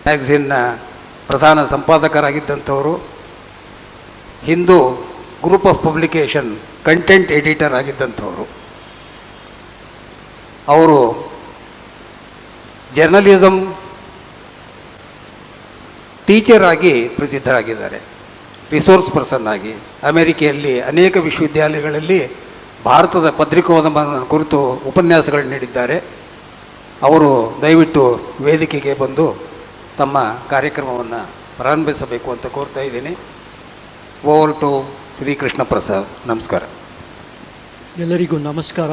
ಮ್ಯಾಗಝಿನ್ನ ಪ್ರಧಾನ ಸಂಪಾದಕರಾಗಿದ್ದಂಥವರು, Hindu group of publication content editor ಆಗಿದ್ದಂಥವರು. ಅವರು ಜರ್ನಲಿಸಮ್ ಟೀಚರ್ ಆಗಿ ಪ್ರಸಿದ್ಧರಾಗಿದ್ದಾರೆ. ರಿಸೋರ್ಸ್ ಪರ್ಸನ್ ಆಗಿ ಅಮೆರಿಕೆಯಲ್ಲಿ ಅನೇಕ ವಿಶ್ವವಿದ್ಯಾಲಯಗಳಲ್ಲಿ ಭಾರತದ ಪತ್ರಿಕೋದ್ಯಮವನ್ನು ಕುರಿತು ಉಪನ್ಯಾಸಗಳನ್ನು ನೀಡಿದ್ದಾರೆ. ಅವರು ದಯವಿಟ್ಟು ವೇದಿಕೆಗೆ ಬಂದು ತಮ್ಮ ಕಾರ್ಯಕ್ರಮವನ್ನು ಪ್ರಾರಂಭಿಸಬೇಕು ಅಂತ ಕೋರ್ತಾ ಇದ್ದೀನಿ. Over to Srikrishna Prasad. ನಮಸ್ಕಾರ. ಎಲ್ಲರಿಗೂ ನಮಸ್ಕಾರ.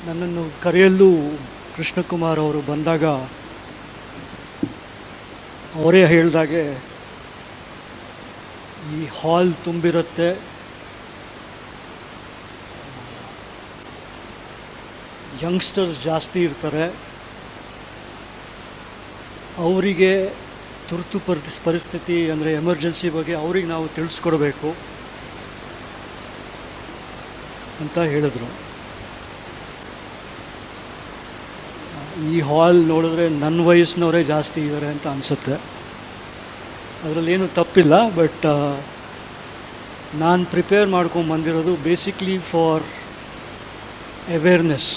ನನ್ನನ್ನು ಕರೆಯಲು ಕೃಷ್ಣಕುಮಾರ್ ಅವರು ಬಂದಾಗ ಅವರೇ ಹೇಳಿದಾಗೆ ಈ ಹಾಲ್ ತುಂಬಿರುತ್ತೆ, ಯಂಗ್ಸ್ಟರ್ಸ್ ಜಾಸ್ತಿ ಇರ್ತಾರೆ, ಅವರಿಗೆ ತುರ್ತು ಪರಿಸ್ಥಿತಿ ಅಂದರೆ ಎಮರ್ಜೆನ್ಸಿ ಬಗ್ಗೆ ಅವ್ರಿಗೆ ನಾವು ತಿಳಿಸ್ಕೊಡ್ಬೇಕು ಅಂತ ಹೇಳಿದ್ರು. ಈ ಹಾಲ್ ನೋಡಿದ್ರೆ ನನ್ನ ವಯಸ್ಸಿನವರೇ ಜಾಸ್ತಿ ಇದ್ದಾರೆ ಅಂತ ಅನಿಸುತ್ತೆ. ಅದರಲ್ಲೇನು ತಪ್ಪಿಲ್ಲ, ಬಟ್ ನಾನು ಪ್ರಿಪೇರ್ ಮಾಡ್ಕೊಂಡು ಬಂದಿರೋದು ಬೇಸಿಕ್ಲಿ ಫಾರ್ ಅವೇರ್ನೆಸ್.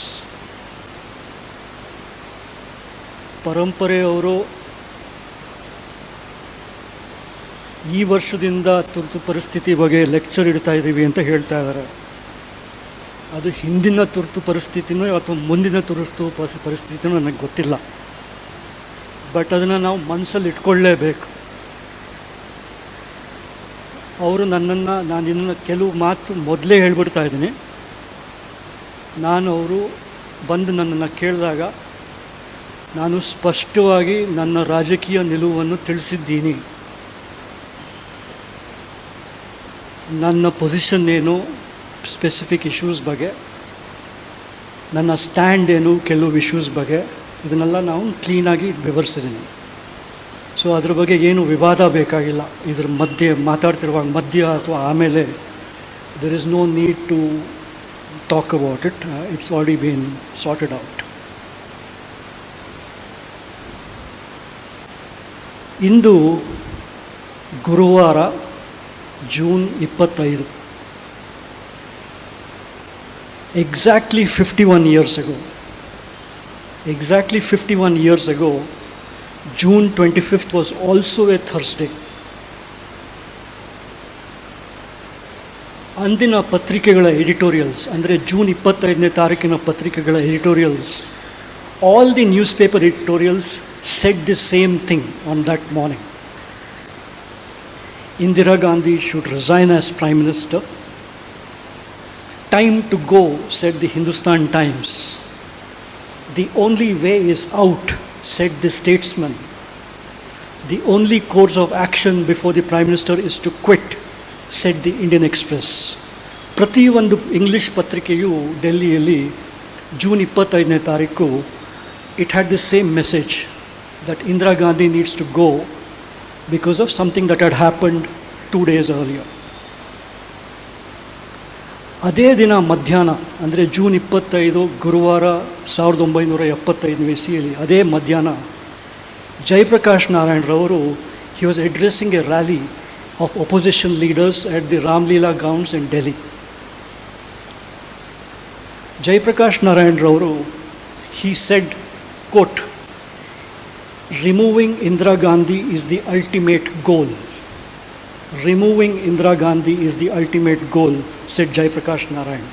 ಪರಂಪರೆಯವರು ಈ ವರ್ಷದಿಂದ ತುರ್ತು ಪರಿಸ್ಥಿತಿ ಬಗ್ಗೆ ಲೆಕ್ಚರ್ ಇಡ್ತಾ ಇದ್ದೀವಿ ಅಂತ ಹೇಳ್ತಾ ಇದ್ದಾರೆ. ಅದು ಹಿಂದಿನ ತುರ್ತು ಪರಿಸ್ಥಿತಿನೋ ಅಥವಾ ಮುಂದಿನ ತುರ್ತು ಪರಿಸ್ಥಿತಿನೋ ನನಗೆ ಗೊತ್ತಿಲ್ಲ, ಬಟ್ ಅದನ್ನು ನಾವು ಮನಸ್ಸಲ್ಲಿ ಇಟ್ಕೊಳ್ಳೇಬೇಕು. ಅವರು ನಾನು ಇನ್ನೂ ಕೆಲವು ಮಾತು ಮೊದಲೇ ಹೇಳ್ಬಿಡ್ತಾ ಇದ್ದೀನಿ. ಅವರು ಬಂದು ನನ್ನನ್ನು ಕೇಳಿದಾಗ ನಾನು ಸ್ಪಷ್ಟವಾಗಿ ನನ್ನ ರಾಜಕೀಯ ನಿಲುವನ್ನು ತಿಳಿಸಿದ್ದೀನಿ. ನನ್ನ ಪೊಸಿಷನ್ ಏನು ಸ್ಪೆಸಿಫಿಕ್ ಇಶ್ಯೂಸ್ ಬಗ್ಗೆ, ನನ್ನ ಸ್ಟ್ಯಾಂಡ್ ಏನು ಕೆಲವು ಇಶ್ಯೂಸ್ ಬಗ್ಗೆ, ಇದನ್ನೆಲ್ಲ ನಾವು ಕ್ಲೀನಾಗಿ ವಿವರಿಸಿದ್ದೀನಿ. ಸೊ ಅದ್ರ ಬಗ್ಗೆ ಏನು ವಿವಾದ ಬೇಕಾಗಿಲ್ಲ. ಇದ್ರ ಮಧ್ಯೆ ಮಾತಾಡ್ತಿರುವಾಗ ಮಧ್ಯ ಅಥವಾ ಆಮೇಲೆ there is no need to talk about it. It's already been sorted out. ಇಂದು ಗುರುವಾರ June 25. Exactly 51 years ago, June 25th was also a Thursday. ಅಂದಿನ ಪತ್ರಿಕೆಗಳ ಎಡಿಟೋರಿಯಲ್ಸ್ ಅಂದರೆ ಜೂನ್ 25ನೇ ತಾರೀಕಿನ ಪತ್ರಿಕೆಗಳ editorials, all the newspaper editorials said the same thing on that morning. Indira Gandhi should resign as Prime Minister. Time to go, said the Hindustan Times. The only way is out, said the Statesman. The only course of action before the Prime Minister is to quit, said the Indian Express. ಪ್ರತಿಯೊಂದು English ಪತ್ರಿಕೆಯು ಡೆಲ್ಲಿಯಲ್ಲಿ June 25ನೇ ತಾರೀಕು it had the same message that Indira Gandhi needs to go because of something that had happened 2 days earlier. ಅದೇ ದಿನ ಮಧ್ಯಾಹ್ನ ಅಂದರೆ June 25 ಗುರುವಾರ 1975 ಇಸವಿಯಲ್ಲಿ ಅದೇ ಮಧ್ಯಾಹ್ನ Jayaprakash ನಾರಾಯಣರವರು he was addressing a rally of opposition leaders at the Ramlila grounds in Delhi. Jayaprakash Narayan Rao, he said, quote, removing Indira Gandhi is the ultimate goal. Removing Indira Gandhi is the ultimate goal, said Jayaprakash Narayan.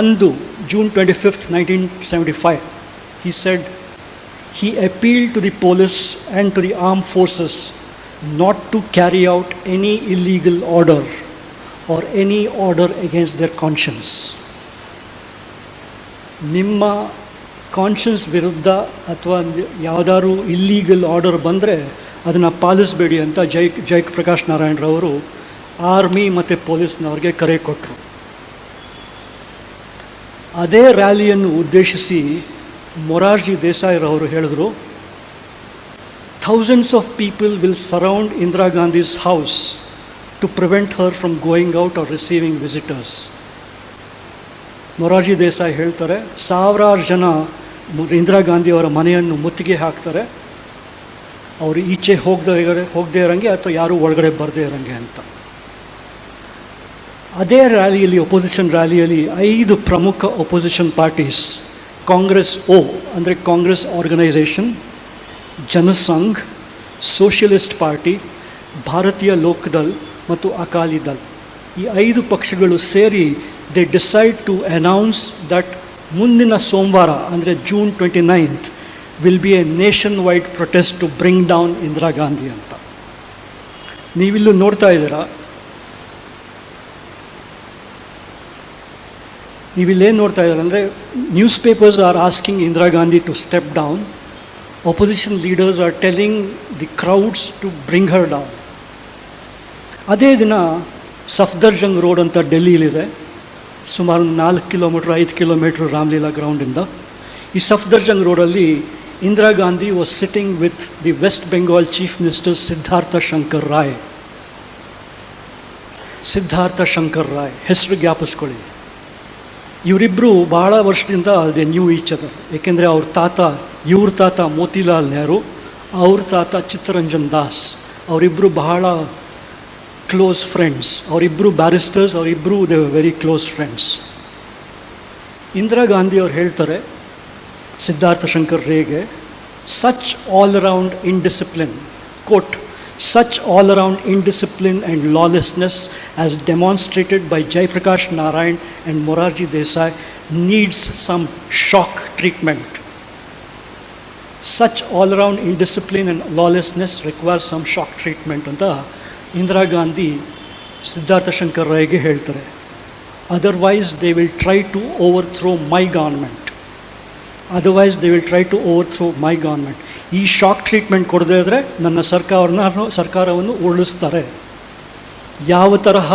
Andu, June 25th, 1975, he said, he appealed to the police and to the armed forces not to carry out any illegal order or any order against their conscience. ನಿಮ್ಮ conscience ವಿರುದ್ಧ ಅಥವಾ ಯಾವುದಾದ್ರು illegal order ಬಂದರೆ ಅದನ್ನು ಪಾಲಿಸಬೇಡಿ ಅಂತ Jayaprakash ನಾರಾಯಣರವರು army ಮತ್ತು ಪೊಲೀಸ್ನವ್ರಿಗೆ ಕರೆ ಕೊಟ್ಟರು. ಅದೇ ರ್ಯಾಲಿಯನ್ನು ಉದ್ದೇಶಿಸಿ ಮೊರಾರ್ಜಿ ದೇಸಾಯಿರವರು ಹೇಳಿದರು, thousands of people will surround Indira Gandhi's house to prevent her from going out or receiving visitors. Morarji Desai ಹೇಳ್ತಾರೆ, ಸಾವಿರಾರು ಜನ ಇಂದಿರಾ ಗಾಂಧಿಯವರ ಮನೆಯನ್ನು ಮುತ್ತಿಗೆ ಹಾಕ್ತಾರೆ, ಅವರು ಈಚೆ ಹೋಗದೇ ಇರೋಂಗೆ ಅಥವಾ ಯಾರೂ ಒಳಗಡೆ ಬರದೇ ಇರೋಂಗೆ ಅಂತ. ಅದೇ ರ್ಯಾಲಿಯಲ್ಲಿ, ಒಪೋಸಿಷನ್ ರ್ಯಾಲಿಯಲ್ಲಿ 5 ಪ್ರಮುಖ ಒಪೋಸಿಷನ್ ಪಾರ್ಟೀಸ್, ಕಾಂಗ್ರೆಸ್ ಅಂದರೆ Congress organisation, Jansangh, socialist party, Bharatiya Lokdal ಮತ್ತು ಅಕಾಲಿ ದಲ್, ಈ 5 ಪಕ್ಷಗಳು ಸೇರಿ they decide to announce that ಮುಂದಿನ ಸೋಮವಾರ ಅಂದರೆ June 29th will be a nationwide protest to bring down Indira Gandhi ಅಂತ. ನೀವಿಲ್ಲೂ ನೋಡ್ತಾ ಇದ್ದೀರಾ, ನೀವಿಲ್ಲೇನು ನೋಡ್ತಾ ಇದ್ದಾರೆ ಅಂದರೆ, newspapers are asking Indira Gandhi to step down, opposition leaders are telling the crowds to bring her down. ಅದೇ ದಿನ ಸಫ್ದರ್ಜಂಗ್ ರೋಡ್ ಅಂತ ಡೆಲ್ಲಿಲಿದೆ, ಸುಮಾರು 4 ಕಿಲೋಮೀಟ್ರ್ 5 ಕಿಲೋಮೀಟ್ರ್ ರಾಮ್ಲೀಲಾ ಗ್ರೌಂಡಿಂದ. ಈ ಸಫ್ದರ್ಜಂಗ್ ರೋಡಲ್ಲಿ Indira Gandhi was sitting with the West Bengal chief minister Siddhartha Shankar Ray. Siddhartha Shankar Ray ಹೆಸರು ಜ್ಞಾಪಿಸ್ಕೊಳ್ಳಿ. ಇವರಿಬ್ಬರು ಬಹಳ ವರ್ಷದಿಂದ ದೇ ನ್ಯೂ ಈಚ್ ಅದರ್. ಏಕೆಂದರೆ ಇವ್ರ ತಾತ ಮೋತಿಲಾಲ್ ನೆಹರು, ಅವ್ರ ತಾತ ಚಿತ್ತರಂಜನ್ ದಾಸ್, ಅವರಿಬ್ಬರು ಬಹಳ ಕ್ಲೋಸ್ ಫ್ರೆಂಡ್ಸ್. ಅವರಿಬ್ಬರು ಬ್ಯಾರಿಸ್ಟರ್ಸ್, ಅವರಿಬ್ಬರು they very close friends. Indira Gandhi ಅವ್ರು ಹೇಳ್ತಾರೆ ಸಿದ್ಧಾರ್ಥ ಶಂಕರ್ ರೇಗೆ, such all around indiscipline, quote, such all-around indiscipline and lawlessness as demonstrated by Jayaprakash Narayan and Morarji Desai needs some shock treatment. Such all-around indiscipline and lawlessness requires some shock treatment ಅಂತ ಇಂದಿರಾ ಗಾಂಧಿ ಸಿದ್ಧಾರ್ಥ ಶಂಕರ್ ರಾಯ್ಗೆ ಹೇಳ್ತಾರೆ. Otherwise they will try to overthrow my government. Otherwise they will try to overthrow my government. ಈ shock treatment ಕೊಡದೇ ಇದ್ದರೆ ನನ್ನ ಸರ್ಕಾರವನ್ನು ಉರುಳಿಸ್ತಾರೆ. ಯಾವ ತರಹ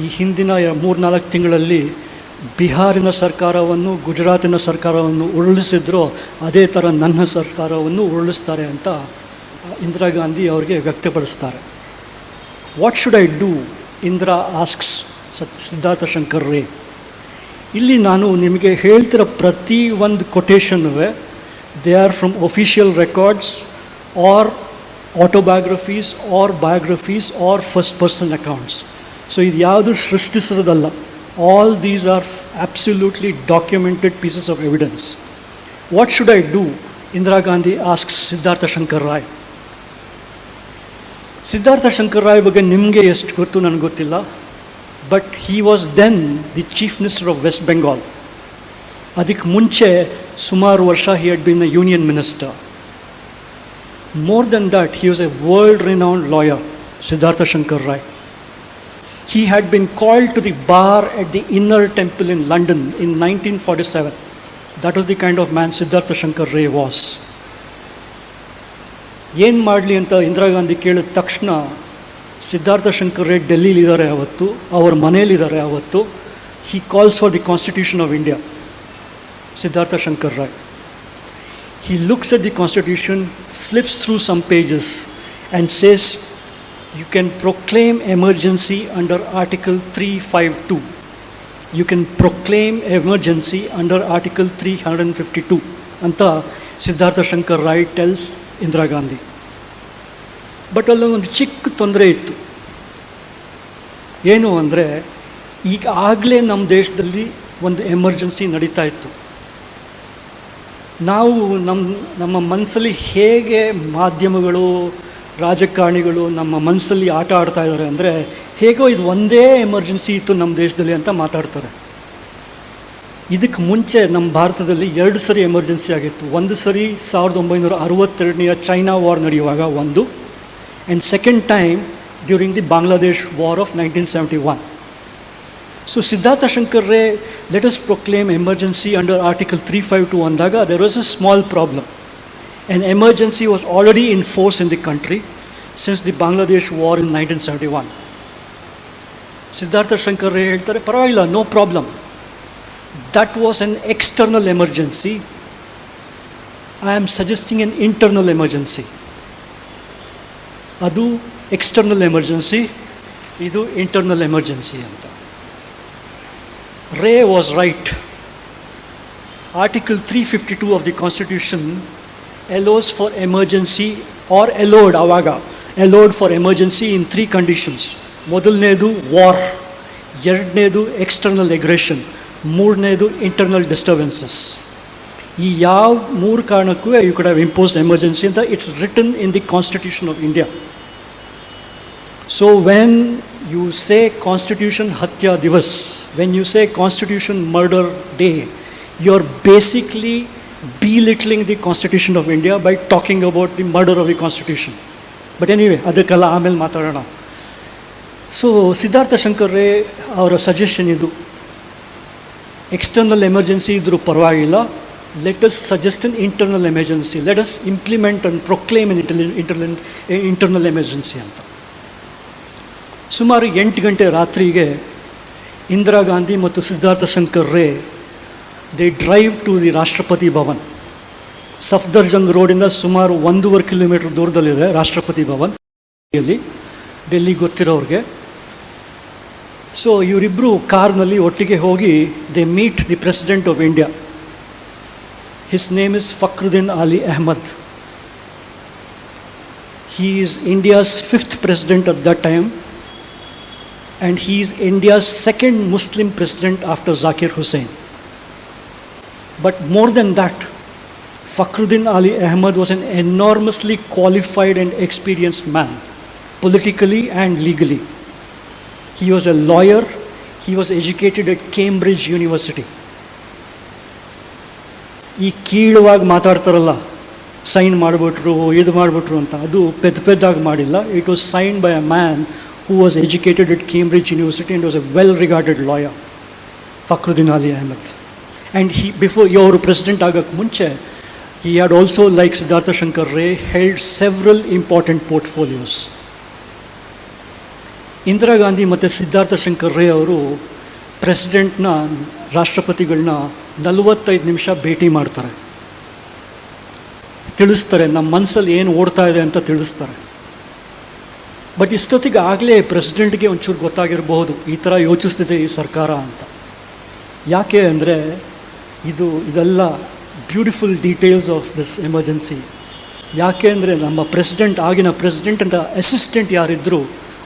ಈ ಹಿಂದಿನ 3-4 ತಿಂಗಳಲ್ಲಿ ಬಿಹಾರಿನ ಸರ್ಕಾರವನ್ನು, ಗುಜರಾತಿನ ಸರ್ಕಾರವನ್ನು ಉರುಳಿಸಿದ್ರೋ ಅದೇ ಥರ ನನ್ನ ಸರ್ಕಾರವನ್ನು ಉರುಳಿಸ್ತಾರೆ ಅಂತ ಇಂದಿರಾ ಗಾಂಧಿ ಅವರಿಗೆ ವ್ಯಕ್ತಪಡಿಸ್ತಾರೆ. What should I do, Indira asks Siddhartha Shankar Ray. ಇಲ್ಲಿ ನಾನು ನಿಮಗೆ ಹೇಳ್ತಿರೋ ಪ್ರತಿ ಒಂದು ಕೊಟೇಶನ್ನುವೆ they are from official records or autobiographies or biographies or first person accounts. So ಇದು ಯಾವುದು ಸೃಷ್ಟಿಸಿರೋದಲ್ಲ. All these are absolutely documented pieces of evidence. What should I do? Indira Gandhi asks Siddhartha Shankar Rai. Siddhartha Shankar Rai ಬಗ್ಗೆ ನಿಮಗೆ ಎಷ್ಟು ಗೊತ್ತು ನನಗೆ ಗೊತ್ತಿಲ್ಲ, but he was then the chief minister of West Bengal. ಅದಕ್ಕೆ ಮುಂಚೆ ಸುಮಾರು ವರ್ಷ he had been a union minister. More than that, he was a world-renowned lawyer, Siddhartha Shankar Rai. He had been called to the bar at the Inner Temple in London in 1947. That was the kind of man Siddhartha Shankar Rai was. ಏನು ಮಾಡಲಿ ಅಂತ ಇಂದಿರಾ ಗಾಂಧಿ ಕೇಳಿದ ತಕ್ಷಣ ಸಿದ್ಧಾರ್ಥ ಶಂಕರ್ ರೈ ಡೆಲ್ಲಿಲಿದ್ದಾರೆ ಅವತ್ತು, ಅವ್ರ ಮನೆಯಲ್ಲಿದ್ದಾರೆ ಅವತ್ತು. He calls for the Constitution of India. Siddhartha Shankar Rai. He looks at the Constitution, flips through some pages and says, you can proclaim emergency under Article 352. You can proclaim emergency under Article 352. Anta Siddhartha Shankar Rai tells Indira Gandhi. But ಅಲ್ಲೊಂದು ಒಂದು ಚಿಕ್ಕ ತೊಂದರೆ ಇತ್ತು. ಏನು ಅಂದರೆ, ಈಗಾಗಲೇ ನಮ್ಮ ದೇಶದಲ್ಲಿ ಒಂದು ಎಮರ್ಜೆನ್ಸಿ ನಡೀತಾ ಇತ್ತು. ನಾವು ನಮ್ಮ ಮನಸ್ಸಲ್ಲಿ ಹೇಗೆ ಮಾಧ್ಯಮಗಳು, ರಾಜಕಾರಣಿಗಳು ನಮ್ಮ ಮನಸ್ಸಲ್ಲಿ ಆಟ ಆಡ್ತಾ ಇದ್ದಾರೆ ಅಂದರೆ, ಹೇಗೋ ಇದು ಒಂದೇ ಎಮರ್ಜೆನ್ಸಿ ಇತ್ತು ನಮ್ಮ ದೇಶದಲ್ಲಿ ಅಂತ ಮಾತಾಡ್ತಾರೆ. ಇದಕ್ಕೆ ಮುಂಚೆ ನಮ್ಮ ಭಾರತದಲ್ಲಿ 2 ಸರಿ ಎಮರ್ಜೆನ್ಸಿ ಆಗಿತ್ತು. ಒಂದು ಸರಿ 1962ನೇ ಚೈನಾ ವಾರ್ ನಡೆಯುವಾಗ ಒಂದು, and second time during the Bangladesh War of 1971. So Siddhartha Shankar Ray, let us proclaim emergency under Article 352 andaga, there was a small problem. An emergency was already in force in the country since the Bangladesh War in 1971. Siddhartha Shankar Ray ಹೇಳ್ತಾರೆ ಪರವಾಗಿಲ್ಲ, no problem. That was an external emergency. I am suggesting an internal emergency. ಅದು external emergency, ಇದು internal emergency ಅಂತ. Ray was right. Article 352 of the Constitution allows for emergency or allowed for emergency in three conditions. ಮೊದಲನೇದು war, ಎರಡನೇದು external aggression, ಮೂರನೇದು internal disturbances. ಈ ಯಾವ ಮೂರು ಕಾರಣಕ್ಕೂ you could have imposed emergency ಅಂತ it's written in the Constitution of India. So when you say Constitution Hatya Divas, when you say Constitution Murder Day, you're basically belittling the Constitution of India by talking about the murder of the Constitution. But anyway, ಅದಕ್ಕೆಲ್ಲ ಆಮೇಲೆ ಮಾತಾಡೋಣ. So Siddhartha Shankar ರೇ ಅವರ suggestion ಇದು, external emergency ಇದ್ರೂ ಪರವಾಗಿಲ್ಲ, let us suggest an internal emergency, let us implement and proclaim an internal emergency ಅಂತ. ಸುಮಾರು 8 ಗಂಟೆ ರಾತ್ರಿಗೆ ಇಂದಿರಾ ಗಾಂಧಿ ಮತ್ತು ಸಿದ್ಧಾರ್ಥ ಶಂಕರ್ ರೇ ದೇ ಡ್ರೈವ್ ಟು ದಿ ರಾಷ್ಟ್ರಪತಿ ಭವನ್. ಸಫ್ದರ್ಜಂಗ್ ರೋಡಿಂದ ಸುಮಾರು 1.5 ಕಿಲೋಮೀಟರ್ ದೂರದಲ್ಲಿದೆ ರಾಷ್ಟ್ರಪತಿ ಭವನ್, ಡೆಲ್ಲಿ ಗೊತ್ತಿರೋರಿಗೆ. ಸೊ ಇವರಿಬ್ಬರು ಕಾರ್ನಲ್ಲಿ ಒಟ್ಟಿಗೆ ಹೋಗಿ they meet the president of India. His name is Fakhruddin Ali Ahmed. He is India's 5th president at that time. And he is India's second Muslim president after Zakir Hussain. But more than that, Fakhruddin Ali Ahmad was an enormously qualified and experienced man, politically and legally. He was a lawyer. He was educated at Cambridge University. ಈ ಕೀಳುವಾಗಿ ಮಾತಾಡ್ತಾರಲ್ಲ, sign ಮಾಡಿಬಿಟ್ರು, ಇದು ಮಾಡಿಬಿಟ್ರು ಅಂತ, ಅದು ಪೆದ್ದಾಗಿ ಮಾಡಿಲ್ಲ. It was signed by a man who was educated at Cambridge University and was a well-regarded lawyer, Fakhruddin Ali Ahmad. And he, before your president agak munche, he had also, like Siddhartha Shankar Ray, held several important portfolios. Indira Gandhi ಮತ್ತು ಸಿದ್ಧಾರ್ಥ ಶಂಕರ್ ರೇ ಅವರು ಪ್ರೆಸಿಡೆಂಟ್ನ, ರಾಷ್ಟ್ರಪತಿಗಳನ್ನ 45 ನಿಮಿಷ ಭೇಟಿ ಮಾಡ್ತಾರೆ, ತಿಳಿಸ್ತಾರೆ, ನಮ್ಮ ಮನಸ್ಸಲ್ಲಿ ಏನು ಓಡ್ತಾ ಇದೆ ಅಂತ ತಿಳಿಸ್ತಾರೆ. ಬಟ್ ಇಷ್ಟೊತ್ತಿಗೆ ಆಗಲೇ ಪ್ರೆಸಿಡೆಂಟ್ಗೆ ಒಂಚೂರು ಗೊತ್ತಾಗಿರಬಹುದು ಈ ಥರ ಯೋಚಿಸ್ತಿದೆ ಈ ಸರ್ಕಾರ ಅಂತ. ಯಾಕೆ ಅಂದರೆ ಇದೆಲ್ಲ beautiful details of this emergency. ಯಾಕೆ ಅಂದರೆ ನಮ್ಮ ಆಗಿನ ಪ್ರೆಸಿಡೆಂಟ್ ಅಂತ ಅಸಿಸ್ಟೆಂಟ್ ಯಾರಿದ್ದರು,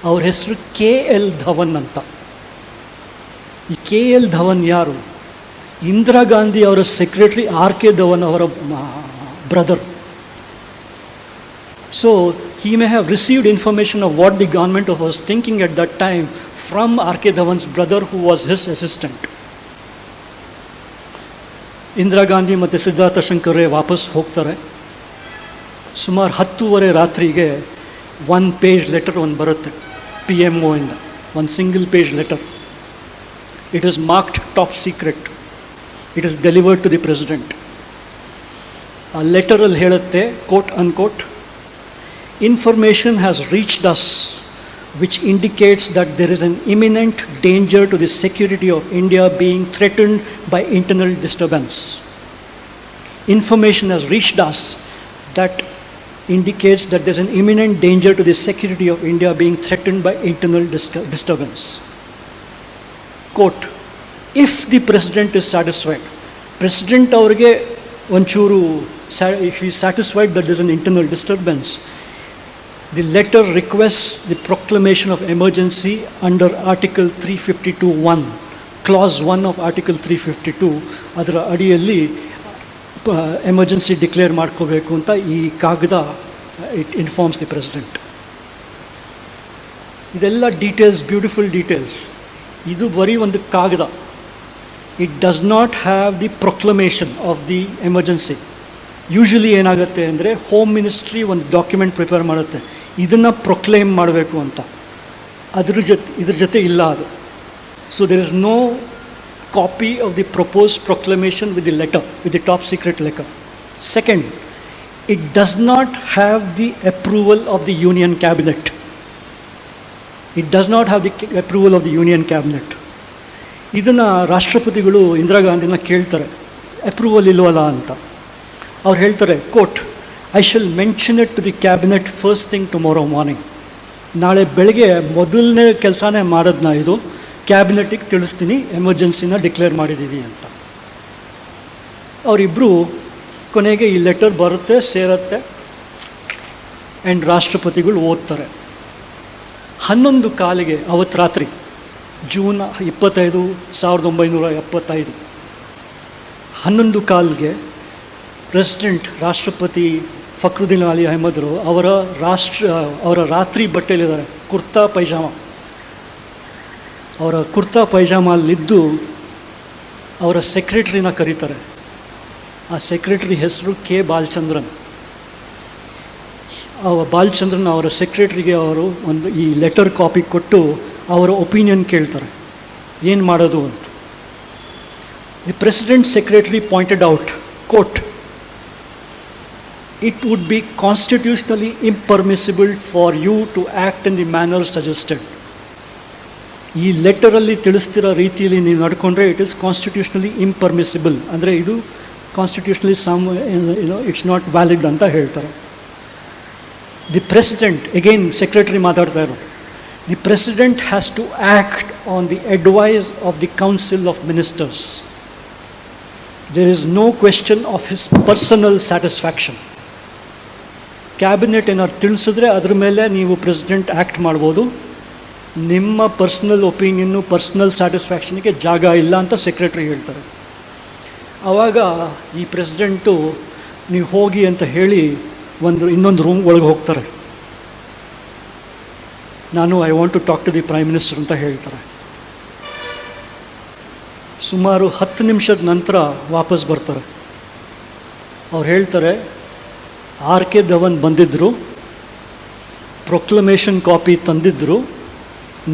ಅವ್ರ ಹೆಸರು KL ಧವನ್ ಅಂತ. ಈ KL ಧವನ್ ಯಾರು? ಇಂದಿರಾ ಗಾಂಧಿ ಅವರ ಸೆಕ್ರೆಟರಿ RK ಧವನ್ ಅವರ brother. So he may have received information of what the government was thinking at that time from RK Dhawan's brother, who was his assistant. Indira Gandhi ಮತ್ತು ಸಿದ್ಧಾರ್ಥ ಶಂಕರ್ ರೇ ವಾಪಸ್ ಹೋಗ್ತಾರೆ. ಸುಮಾರು 10:30 ರಾತ್ರಿಗೆ 1 page ಲೆಟರ್ ಒಂದು ಬರುತ್ತೆ PMO ಇಂದ, 1 single page letter. It is marked top secret. It is delivered to the president. ಆ ಲೆಟರಲ್ಲಿ ಹೇಳುತ್ತೆ, quote unquote, information has reached us which indicates that there is an imminent danger to the security of India being threatened by internal disturbance. Information has reached us that indicates that there is an imminent danger to the security of India being threatened by internal disturbance. Quote, if the president is satisfied, president avrige onchuru, if he is satisfied that there is an internal disturbance, the letter requests the proclamation of emergency under Article 352(1), Clause 1 of Article 352. ಅದರ ಅಡಿಯಲ್ಲಿ emergency declare ಮಾಡ್ಕೋಬೇಕು ಅಂತ ಈ ಕಾಗದ it informs the president. ಇದೆಲ್ಲ details, beautiful details. ಇದು ಬರೀ ಒಂದು ಕಾಗದ. It does not have the proclamation of the emergency. Usually ಏನಾಗುತ್ತೆ ಅಂದರೆ ಹೋಮ್ ಮಿನಿಸ್ಟ್ರಿ ಒಂದು ಡಾಕ್ಯುಮೆಂಟ್ ಪ್ರಿಪೇರ್ ಮಾಡುತ್ತೆ, ಇದನ್ನು ಪ್ರೊಕ್ಲೇಮ್ ಮಾಡಬೇಕು ಅಂತ. ಇದ್ರ ಜೊತೆ ಇಲ್ಲ ಅದು. So there is no copy of the proposed proclamation with the letter, with the top secret letter. Second, it does not have the approval of the Union Cabinet. It does not have the approval of the Union Cabinet. ಇದನ್ನು ರಾಷ್ಟ್ರಪತಿಗಳು ಇಂದಿರಾ ಗಾಂಧಿನ ಕೇಳ್ತಾರೆ, approval ಇಲ್ವಲ್ಲ ಅಂತ. ಅವ್ರು ಹೇಳ್ತಾರೆ, quote, I shall mention it to the cabinet first thing tomorrow morning. ನಾಳೆ ಬೆಳಗ್ಗೆ ಮೊದಲನೇ ಕೆಲಸನೇ ಮಾಡೋದನ್ನ ಇದು ಕ್ಯಾಬಿನೆಟಿಗೆ ತಿಳಿಸ್ತೀನಿ, ಎಮರ್ಜೆನ್ಸಿನ ಡಿಕ್ಲೇರ್ ಮಾಡಿದ್ದೀವಿ ಅಂತ. ಅವರಿಬ್ಬರು ಕೊನೆಗೆ ಈ ಲೆಟರ್ ಬರುತ್ತೆ, ಸೇರುತ್ತೆ, ಆ್ಯಂಡ್ ರಾಷ್ಟ್ರಪತಿಗಳು ಓದ್ತಾರೆ. 11:15 ಅವತ್ತು ರಾತ್ರಿ, ಜೂನ್ 25, 1975, 11:15 ಪ್ರೆಸಿಡೆಂಟ್ ರಾಷ್ಟ್ರಪತಿ ಫಕ್ರುದ್ದೀನ್ ಅಲಿ ಅಹಮದ್ರು ಅವರ ರಾತ್ರಿ ಬಟ್ಟೆಯಲ್ಲಿದ್ದಾರೆ, ಕುರ್ತಾ ಪೈಜಾಮ. ಅವರ ಕುರ್ತಾ ಪೈಜಾಮಲ್ಲಿದ್ದು ಅವರ ಸೆಕ್ರೆಟ್ರಿನ ಕರೀತಾರೆ. ಆ ಸೆಕ್ರೆಟ್ರಿ ಹೆಸರು ಕೆ ಬಾಲಚಂದ್ರನ್. ಬಾಲಚಂದ್ರನ್ ಅವರ ಸೆಕ್ರೆಟ್ರಿಗೆ ಅವರು ಒಂದು ಈ ಲೆಟರ್ ಕಾಪಿ ಕೊಟ್ಟು ಅವರ ಒಪಿನಿಯನ್ ಕೇಳ್ತಾರೆ, ಏನು ಮಾಡೋದು ಅಂತ. The president secretary pointed out, quote, it would be constitutionally impermissible for you to act in the manner suggested. ಈ ಲೆಟರಲ್ಲಿ ತಿಳಿಸ್ತಿರೋ ರೀತಿಯಲ್ಲಿ ನೀವು ನಡ್ಕೊಂಡ್ರೆ ಇಟ್ ಈಸ್ ಕಾನ್ಸ್ಟಿಟ್ಯೂಷನಲಿ ಇಂಪರ್ಮಿಸಿಬಲ್, ಅಂದರೆ ಇದು ಕಾನ್ಸ್ಟಿಟ್ಯೂಷನಲಿ ಇಟ್ಸ್ ನಾಟ್ ವ್ಯಾಲಿಡ್ ಅಂತ ಹೇಳ್ತಾರೆ. ದಿ ಪ್ರೆಸಿಡೆಂಟ್, ಅಗೈನ್ ಸೆಕ್ರೆಟರಿ ಮಾತಾಡ್ತಾ ಇರೋ, the president has to act on the advice of the council of ministers. There is no question of his personal satisfaction. Cabinet ಏನಾದ್ರು ತಿಳಿಸಿದ್ರೆ ಅದ್ರ ಮೇಲೆ ನೀವು ಪ್ರೆಸಿಡೆಂಟ್ ಆ್ಯಕ್ಟ್ ಮಾಡ್ಬೋದು, ನಿಮ್ಮ ಪರ್ಸ್ನಲ್ ಒಪಿನಿಯನ್ನು, ಪರ್ಸ್ನಲ್ ಸ್ಯಾಟಿಸ್ಫ್ಯಾಕ್ಷನ್ಗೆ ಜಾಗ ಇಲ್ಲ ಅಂತ ಸೆಕ್ರೆಟ್ರಿ ಹೇಳ್ತಾರೆ. ಆವಾಗ ಈ ಪ್ರೆಸಿಡೆಂಟು ನೀವು ಹೋಗಿ ಅಂತ ಹೇಳಿ ಇನ್ನೊಂದು ರೂಮ್ ಒಳಗೆ ಹೋಗ್ತಾರೆ. I want to talk to the prime minister ಅಂತ ಹೇಳ್ತಾರೆ. ಸುಮಾರು 10 ನಿಮಿಷದ ನಂತರ ವಾಪಸ್ ಬರ್ತಾರೆ. ಅವ್ರು ಹೇಳ್ತಾರೆ, RK ಧವನ್ ಬಂದಿದ್ದರು, ಪ್ರೊಕ್ಲಮೇಷನ್ ಕಾಪಿ ತಂದಿದ್ದರು,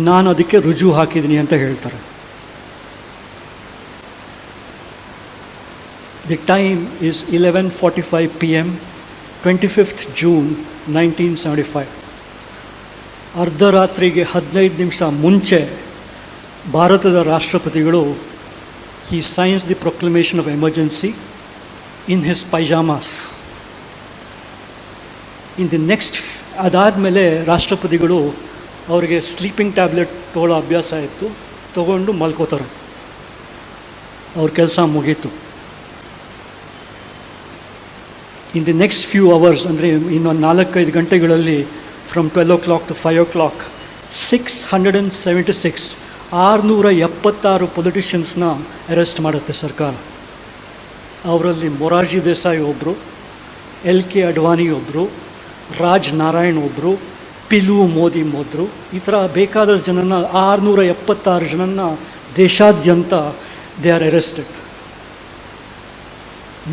ನಾನು ಅದಕ್ಕೆ ರುಜು ಹಾಕಿದ್ದೀನಿ ಅಂತ ಹೇಳ್ತಾರೆ. The time is 11:45 PM, 25th June 1975. ಅರ್ಧರಾತ್ರಿಗೆ 15 ನಿಮಿಷ ಮುಂಚೆ ಭಾರತದ ರಾಷ್ಟ್ರಪತಿಗಳು he signs the proclamation of emergency in his pajamas. In the next, ಅದಾದಮೇಲೆ ರಾಷ್ಟ್ರಪತಿಗಳು ಅವರಿಗೆ ಸ್ಲೀಪಿಂಗ್ ಟ್ಯಾಬ್ಲೆಟ್ ತೊಗೊಳ್ಳೋ ಅಭ್ಯಾಸ ಇತ್ತು, ತೊಗೊಂಡು ಮಲ್ಕೋತಾರೆ. ಅವ್ರ ಕೆಲಸ ಮುಗೀತು. In the next few hours, ಅಂದರೆ ಇನ್ನೊಂದು 4-5 ಗಂಟೆಗಳಲ್ಲಿ, from 12 o'clock to 5 o'clock, 676 ಪೊಲಿಟಿಷಿಯನ್ಸ್ನ arrest ಮಾಡುತ್ತೆ ಸರ್ಕಾರ. ಅವರಲ್ಲಿ ಮೊರಾರ್ಜಿ ದೇಸಾಯಿ ಒಬ್ಬರು, LK ಅಡ್ವಾಣಿ ಒಬ್ಬರು, ರಾಜ್ ನಾರಾಯಣ್ ಒಬ್ಬರು, ಪಿಲು ಮೋದಿ ಮೊದಲು, ಈ ಥರ ಬೇಕಾದಷ್ಟು ಜನನ, 676 ಜನನ ದೇಶಾದ್ಯಂತ ದೇ ಆರ್ ಅರೆಸ್ಟೆಡ್.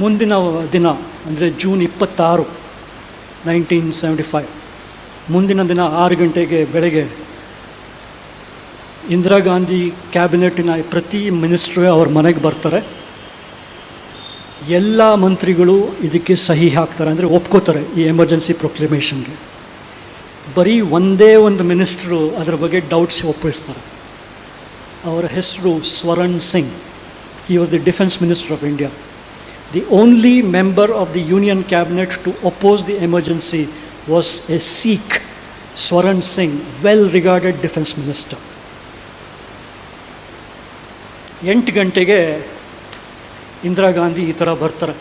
ಮುಂದಿನ ದಿನ ಅಂದರೆ ಜೂನ್ 26, 1975, ಮುಂದಿನ ದಿನ 6 ಗಂಟೆಗೆ ಬೆಳಗ್ಗೆ ಇಂದಿರಾ ಗಾಂಧಿ ಕ್ಯಾಬಿನೆಟ್ಟಿನ ಪ್ರತಿ ಮಿನಿಸ್ಟ್ರು ಅವ್ರ ಮನೆಗೆ ಬರ್ತಾರೆ. ಎಲ್ಲ ಮಂತ್ರಿಗಳು ಇದಕ್ಕೆ ಸಹಿ ಹಾಕ್ತಾರೆ, ಅಂದರೆ ಒಪ್ಕೋತಾರೆ ಈ ಎಮರ್ಜೆನ್ಸಿ ಪ್ರೊಕ್ಲಮೇಷನ್ಗೆ. ಬರೀ ಒಂದೇ ಒಂದು ಮಿನಿಸ್ಟ್ರು ಅದರ ಬಗ್ಗೆ ಡೌಟ್ಸ್ ಒಪ್ಪಿಸ್ತಾರೆ. ಅವರ ಹೆಸರು Swaran Singh. He was the defence minister of India. The only member of the union cabinet to oppose the emergency was a Sikh, Swaran Singh, well regarded defence minister. 8 ಗಂಟೆಗೆ ಇಂದಿರಾ ಗಾಂಧಿ ಈ ಥರ ಬರ್ತಾರೆ.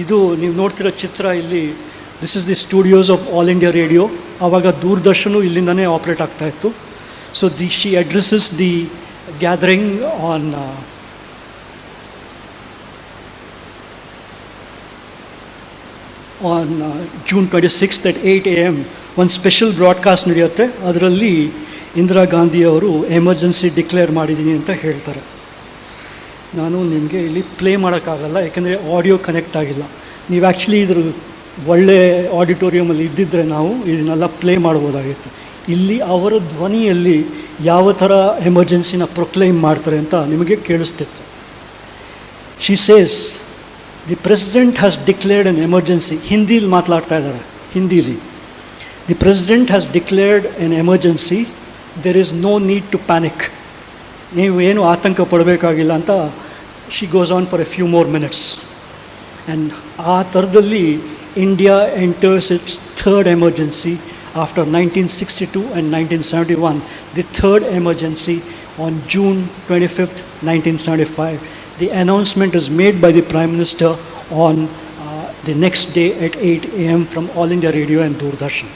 ಇದು ನೀವು ನೋಡ್ತಿರೋ ಚಿತ್ರ ಇಲ್ಲಿ, this is the studios of all India radio. ಆವಾಗ ದೂರದರ್ಶನ ಇಲ್ಲಿಂದನೇ ಆಪ್ರೇಟ್ ಆಗ್ತಾಯಿತ್ತು. So she addresses the gathering on June 26th at 8 AM ಒಂದು ಸ್ಪೆಷಲ್ ಬ್ರಾಡ್ಕಾಸ್ಟ್ ನಡೆಯುತ್ತೆ. ಅದರಲ್ಲಿ ಇಂದಿರಾ ಗಾಂಧಿಯವರು ಎಮರ್ಜೆನ್ಸಿ ಡಿಕ್ಲೇರ್ ಮಾಡಿದ್ದೀನಿ ಅಂತ ಹೇಳ್ತಾರೆ. ನಾನು ನಿಮಗೆ ಇಲ್ಲಿ ಪ್ಲೇ ಮಾಡೋಕ್ಕಾಗಲ್ಲ, ಯಾಕೆಂದರೆ ಆಡಿಯೋ ಕನೆಕ್ಟ್ ಆಗಿಲ್ಲ. ನೀವು ಆ್ಯಕ್ಚುಲಿ ಇದ್ರ ಒಳ್ಳೆ ಆಡಿಟೋರಿಯಮಲ್ಲಿ ಇದ್ದಿದ್ದರೆ ನಾವು ಇದನ್ನೆಲ್ಲ ಪ್ಲೇ ಮಾಡ್ಬೋದಾಗಿತ್ತು. ಇಲ್ಲಿ ಅವರ ಧ್ವನಿಯಲ್ಲಿ ಯಾವ ಥರ ಎಮರ್ಜೆನ್ಸಿನ ಪ್ರೊಕ್ಲೈಮ್ ಮಾಡ್ತಾರೆ ಅಂತ ನಿಮಗೆ ಕೇಳಿಸ್ತಿತ್ತು. She says the president has declared an emergency. ಹಿಂದೀಲಿ ಮಾತನಾಡ್ತಾ ಇದ್ದಾರೆ, ಹಿಂದೀಲಿ. The president has declared an emergency, there is no need to panic. ನೀವು ಏನು ಆತಂಕ ಪಡಬೇಕಾಗಿಲ್ಲ ಅಂತ she goes on for a few more minutes. And ಆ ಥರದಲ್ಲಿ India enters its third emergency after 1962 and 1971, the third emergency on June 25th, 1975. The announcement is made by the Prime Minister on the next day at 8 a.m. from All India Radio and Doordarshan.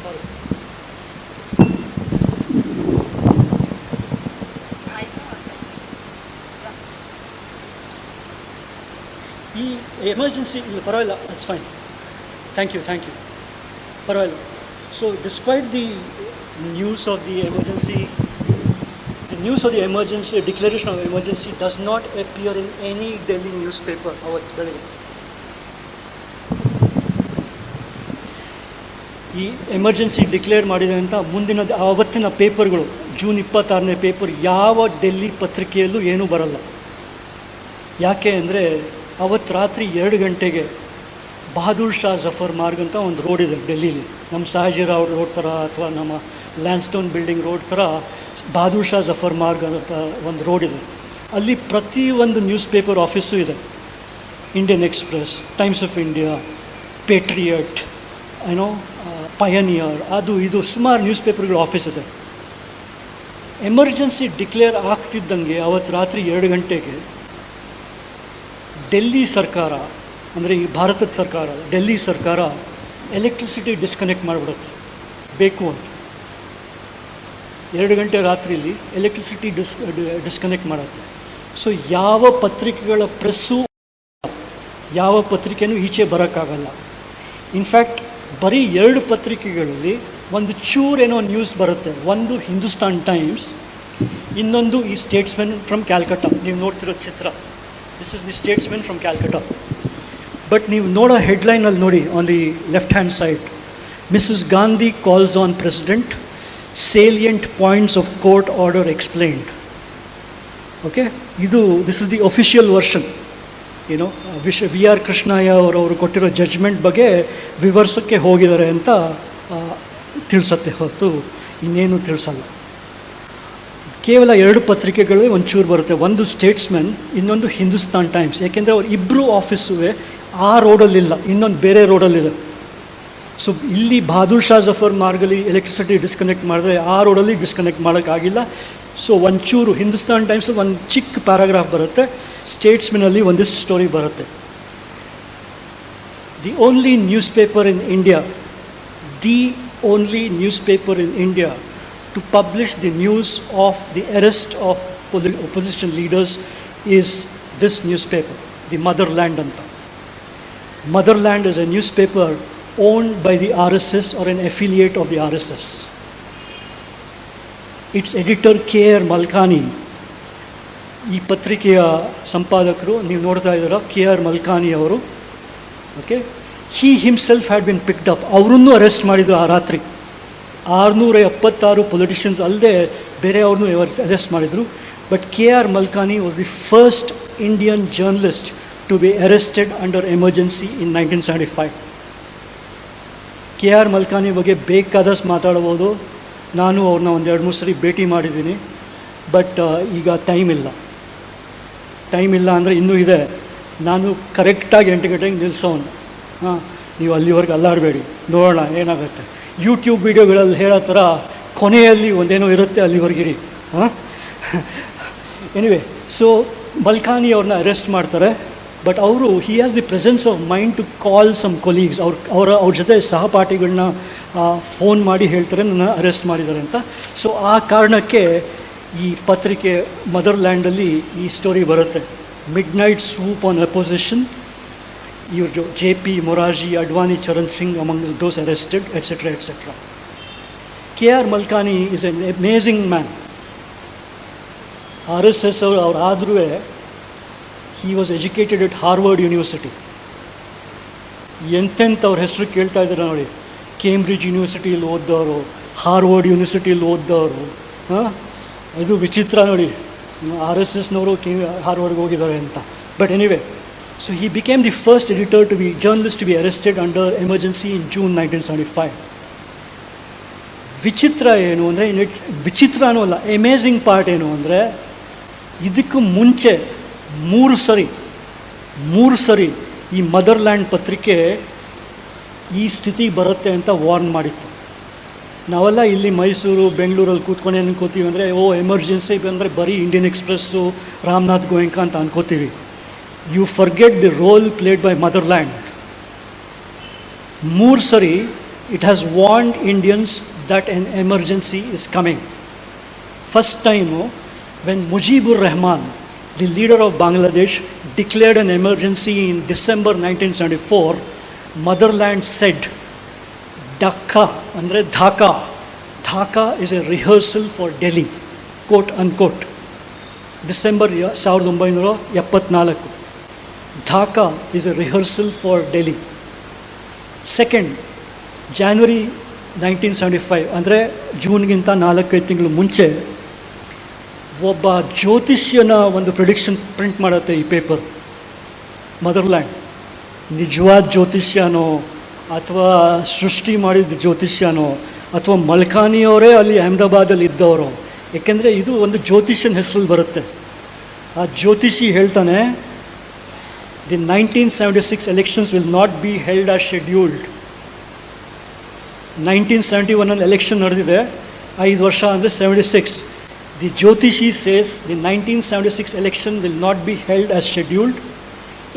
Sorry. ಈ emergency ಇಲ್ಲ, ಪರವಾಗಿಲ್ಲ, it's fine. Thank you ಪರವಾಗಿಲ್ಲ. So despite the news of the emergency, the news of the emergency, declaration of emergency does not appear in any Delhi newspaper ಅವತ್ತು ಬೆಳಗ್ಗೆ. ಈ emergency declare ಮಾಡಿದೆ ಅಂತ ಮುಂದಿನ ಆವತ್ತಿನ ಪೇಪರ್ಗಳು, ಜೂನ್ 26ನೇ ಪೇಪರ್ ಯಾವ ಡೆಲ್ಲಿ ಪತ್ರಿಕೆಯಲ್ಲೂ ಏನೂ ಬರಲ್ಲ. ಯಾಕೆ ಅಂದರೆ ಅವತ್ತು ರಾತ್ರಿ 2 ಗಂಟೆಗೆ ಬಹದ್ದೂರ್ ಶಾ ಜಫರ್ ಮಾರ್ಗ್ ಅಂತ ಒಂದು ರೋಡ್ ಇದೆ ಡೆಲ್ಲೀಲಿ, ನಮ್ಮ ಸಯಾಜಿರಾವ್ ರೋಡ್ ಥರ ಅಥವಾ ನಮ್ಮ ಲ್ಯಾಂಡ್ಸ್ಟೋನ್ ಬಿಲ್ಡಿಂಗ್ ರೋಡ್ ಥರ ಬಹದ್ದೂರ್ ಶಾ ಜಫರ್ ಮಾರ್ಗ್ ಅಂತ ಒಂದು ರೋಡ್ ಇದೆ. ಅಲ್ಲಿ ಪ್ರತಿಯೊಂದು ನ್ಯೂಸ್ ಪೇಪರ್ ಆಫೀಸು ಇದೆ. Indian express, times of India, ಪೇಟ್ರಿಯಟ್, ಏನೋ ಪಯನಿಯರ್, ಅದು ಇದು ಸುಮಾರು ನ್ಯೂಸ್ ಪೇಪರ್ಗಳ ಆಫೀಸ್ ಇದೆ. ಎಮರ್ಜೆನ್ಸಿ ಡಿಕ್ಲೇರ್ ಆಗ್ತಿದ್ದಂಗೆ ಅವತ್ತು ರಾತ್ರಿ 2 ಗಂಟೆಗೆ ಡೆಲ್ಲಿ ಸರ್ಕಾರ, ಅಂದರೆ ಈ ಭಾರತದ ಸರ್ಕಾರ, ಡೆಲ್ಲಿ ಸರ್ಕಾರ ಎಲೆಕ್ಟ್ರಿಸಿಟಿ ಡಿಸ್ಕನೆಕ್ಟ್ ಮಾಡಿಬಿಡುತ್ತೆ ಬೇಕು ಅಂತ. 2 ಗಂಟೆ ರಾತ್ರಿಲಿ ಎಲೆಕ್ಟ್ರಿಸಿಟಿ ಡಿಸ್ಕನೆಕ್ಟ್ ಮಾಡುತ್ತೆ. ಸೊ ಯಾವ ಪತ್ರಿಕೆಗಳ ಪ್ರೆಸ್ಸು, ಯಾವ ಪತ್ರಿಕೆನೂ ಈಚೆ ಬರೋಕ್ಕಾಗಲ್ಲ. ಇನ್ಫ್ಯಾಕ್ಟ್ ಬರೀ 2 ಪತ್ರಿಕೆಗಳಲ್ಲಿ ಒಂದು ಚೂರೇನೋ ನ್ಯೂಸ್ ಬರುತ್ತೆ. ಒಂದು ಹಿಂದೂಸ್ತಾನ್ ಟೈಮ್ಸ್, ಇನ್ನೊಂದು ಈ ಸ್ಟೇಟ್ಸ್ಮನ್ ಫ್ರಮ್ ಕ್ಯಾಲ್ಕಟಾ. ನೀವು ನೋಡ್ತಿರೋ ಚಿತ್ರ, this is the Statesman from Calcutta. But ನೀವು ನೋಡೋ ಹೆಡ್ಲೈನಲ್ಲಿ ನೋಡಿ, on the left hand side, Mrs Gandhi calls on president, salient points of court order explained. Okay, this is the official version. V R Krishnaiyer ಅವರು ಕೊಟ್ಟಿರೋ judgment ಬಗ್ಗೆ ವಿವರಿಸೋಕ್ಕೆ ಹೋಗಿದ್ದಾರೆ ಅಂತ ತಿಳಿಸತ್ತೆ ಹೊರತು ಇನ್ನೇನು ತಿಳಿಸಲ್ಲ. ಕೇವಲ 2 ಪತ್ರಿಕೆಗಳು ಒಂಚೂರು ಬರುತ್ತೆ, ಒಂದು ಸ್ಟೇಟ್ಸ್ಮನ್, ಇನ್ನೊಂದು ಹಿಂದೂಸ್ತಾನ್ ಟೈಮ್ಸ್. ಯಾಕೆಂದರೆ ಅವ್ರು ಇಬ್ಬರು ಆಫೀಸುವೆ ಆ ರೋಡಲ್ಲಿಲ್ಲ, ಇನ್ನೊಂದು ಬೇರೆ ರೋಡಲ್ಲಿದೆ. ಸೊ ಇಲ್ಲಿ ಬಹದ್ದೂರ್ ಶಾ ಜಫರ್ ಮಾರ್ಗಲ್ಲಿ ಎಲೆಕ್ಟ್ರಿಸಿಟಿ ಡಿಸ್ಕನೆಕ್ಟ್ ಮಾಡಿದ್ರೆ ಆ ರೋಡಲ್ಲಿ ಡಿಸ್ಕನೆಕ್ಟ್ ಮಾಡೋಕ್ಕಾಗಿಲ್ಲ. ಸೊ ಒಂಚೂರು ಹಿಂದೂಸ್ತಾನ್ ಟೈಮ್ಸ್ ಒಂದು ಚಿಕ್ಕ ಪ್ಯಾರಾಗ್ರಾಫ್ ಬರುತ್ತೆ, ಸ್ಟೇಟ್ಸ್ಮನಲ್ಲಿ ಒಂದಿಷ್ಟು ಸ್ಟೋರಿ ಬರುತ್ತೆ. The only newspaper in India to publish the news of the arrest of opposition leaders is this newspaper, the Motherland ಅಂತ. Motherland is a newspaper owned by the RSS or an affiliate of the RSS. Its editor K.R. Malkani, ಈ ಪತ್ರಿಕೆಯ ಸಂಪಾದಕರು ನೀವು ನೋಡ್ತಾ ಇದ್ದೀರಾ, K.R. Malkani ಅವರು. Okay, he himself had been picked up. ಅವರನ್ನು arrest ಮಾಡಿದರು ಆ ರಾತ್ರಿ. 676 ಪೊಲಿಟಿಷಿಯನ್ಸ್ ಅಲ್ಲದೆ ಬೇರೆ ಅವ್ರನ್ನೂ ಅರೆಸ್ಟ್ ಮಾಡಿದರು. But K.R. Malkani was the first Indian journalist to be arrested under emergency in 1975. K.R. Malkani ಬಗ್ಗೆ ಬೇಕಾದಷ್ಟು ಮಾತಾಡ್ಬೋದು. ನಾನು ಅವ್ರನ್ನ 2-3 ಸರಿ ಭೇಟಿ ಮಾಡಿದ್ದೀನಿ. ಬಟ್ ಈಗ ಟೈಮ್ ಇಲ್ಲ ಅಂದರೆ ಇನ್ನೂ ಇದೆ. ನಾನು ಕರೆಕ್ಟಾಗಿ 8 ಗಂಟೆಗೆ ನಿಲ್ಲಿಸೋನು. ನೀವು ಅಲ್ಲಿವರೆಗೆ ಅಲ್ಲಾಡಬೇಡಿ, ನೋಡೋಣ ಏನಾಗುತ್ತೆ. ಯೂಟ್ಯೂಬ್ ವೀಡಿಯೋಗಳಲ್ಲಿ ಹೇಳೋ ಥರ ಕೊನೆಯಲ್ಲಿ ಒಂದೇನೋ ಇರುತ್ತೆ, ಅಲ್ಲಿವರೆಗಿರಿ. ಎನಿವೆ, ಸೊ ಮಲ್ಕಾನಿ ಅವ್ರನ್ನ ಅರೆಸ್ಟ್ ಮಾಡ್ತಾರೆ. ಬಟ್ ಅವರು he has the presence of mind to call some colleagues. ಅವ್ರ ಜೊತೆ ಸಹಪಾಠಿಗಳನ್ನ ಫೋನ್ ಮಾಡಿ ಹೇಳ್ತಾರೆ ನನ್ನ ಅರೆಸ್ಟ್ ಮಾಡಿದ್ದಾರೆ ಅಂತ. ಸೊ ಆ ಕಾರಣಕ್ಕೆ ಈ ಪತ್ರಿಕೆ ಮದರ್ಲ್ಯಾಂಡಲ್ಲಿ ಈ ಸ್ಟೋರಿ ಬರುತ್ತೆ, ಮಿಡ್ ನೈಟ್ ಸ್ವೂಪ್ ಆನ್ ಅಪೋಸಿಷನ್. ಇವ್ರು JP, Moraji, Advani, Charan Singh among those arrested, etc., etc. K.R. Malkani is an amazing man. RSS ಅವ್ರು ಆದ್ರೂ he was educated at Harvard University. ಎಂತೆಂಥವ್ರ ಹೆಸರು ಕೇಳ್ತಾ ಇದ್ದಾರೆ ನೋಡಿ, ಕೇಂಬ್ರಿಡ್ಜ್ ಯೂನಿವರ್ಸಿಟಿಯಲ್ಲಿ ಓದ್ದವರು, ಹಾರ್ವರ್ಡ್ ಯೂನಿವರ್ಸಿಟಿಯಲ್ಲಿ ಓದ್ದವರು. ಇದು ವಿಚಿತ್ರ ನೋಡಿ, RSSನವರು ಹಾರ್ವರ್ಡ್ಗೆ ಹೋಗಿದ್ದಾರೆ ಅಂತ. But anyway, so he became the first editor to be journalist to be arrested under emergency in June 1975. ವಿಚಿತ್ರ ಏನು ಅಂದರೆ, ವಿಚಿತ್ರನೂ ಅಲ್ಲ, ಅಮೇಝಿಂಗ್ ಪಾರ್ಟ್ ಏನು ಅಂದರೆ, ಇದಕ್ಕೂ ಮುಂಚೆ ಮೂರು ಸರಿ ಈ ಮದರ್ಲ್ಯಾಂಡ್ ಪತ್ರಿಕೆ ಈ ಸ್ಥಿತಿ ಬರುತ್ತೆ ಅಂತ ವಾರ್ನ್ ಮಾಡಿತ್ತು. ನಾವೆಲ್ಲ ಇಲ್ಲಿ ಮೈಸೂರು, ಬೆಂಗಳೂರಲ್ಲಿ ಕೂತ್ಕೊಂಡು ಏನು ಅನ್ಕೋತೀವಿ ಅಂದರೆ, ಎಮರ್ಜೆನ್ಸಿ ಬಂದರೆ ಬರೀ ಇಂಡಿಯನ್ ಎಕ್ಸ್ಪ್ರೆಸ್ಸು, ರಾಮನಾಥ್ ಗೋಯಂಕ ಅಂತ ಅನ್ಕೋತೀವಿ. You forget the role played by motherland. ಮೂರು ಸರಿ it has warned Indians that an emergency is coming. First time when Mujibur Rahman, the leader of Bangladesh, declared an emergency in December 1974, motherland said, Dhaka is a rehearsal for Delhi, quote unquote. December 1974. Dhaka is a rehearsal for Delhi. Second, January 1975, ಅಂದರೆ ಜೂನ್ಗಿಂತ 4-5 ತಿಂಗಳು ಮುಂಚೆ ಒಬ್ಬ ಜ್ಯೋತಿಷ್ಯನ ಒಂದು prediction print ಮಾಡುತ್ತೆ ಈ paper, motherland. ನಿಜವಾದ ಜ್ಯೋತಿಷ್ಯನೋ ಅಥವಾ ಸೃಷ್ಟಿ ಮಾಡಿದ ಜ್ಯೋತಿಷ್ಯನೋ ಅಥವಾ ಮಲ್ಕಾನಿಯವರೇ ಅಲ್ಲಿ ಅಹಮದಾಬಾದಲ್ಲಿ ಇದ್ದವರು, ಏಕೆಂದರೆ ಇದು ಒಂದು ಜ್ಯೋತಿಷ್ಯನ ಹೆಸರಲ್ಲಿ ಬರುತ್ತೆ. ಆ ಜ್ಯೋತಿಷಿ ಹೇಳ್ತಾನೆ, the 1976 elections will not be held as scheduled. 1971 election ನಡೆದಿದೆ, 5 ವರ್ಷ ಅಂದರೆ 76. The Jyotishi says the 1976 election will not be held as scheduled.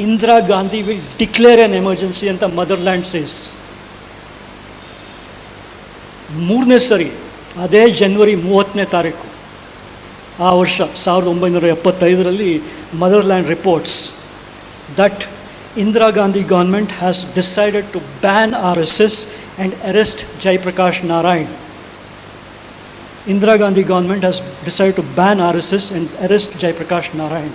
Indira Gandhi will declare an emergency ಅಂತ ಮದರ್ಲ್ಯಾಂಡ್ ಸೇಸ್. ಮೂರನೇ ಸರಿ ಅದೇ ಜನವರಿ 30ನೇ ತಾರೀಕು ಆ ವರ್ಷ 1975ರಲ್ಲಿ Motherland reports that Indira Gandhi government has decided to ban RSS and arrest Jaiprakash Narayan. Indira Gandhi government has decided to ban RSS and arrest Jaiprakash Narayan.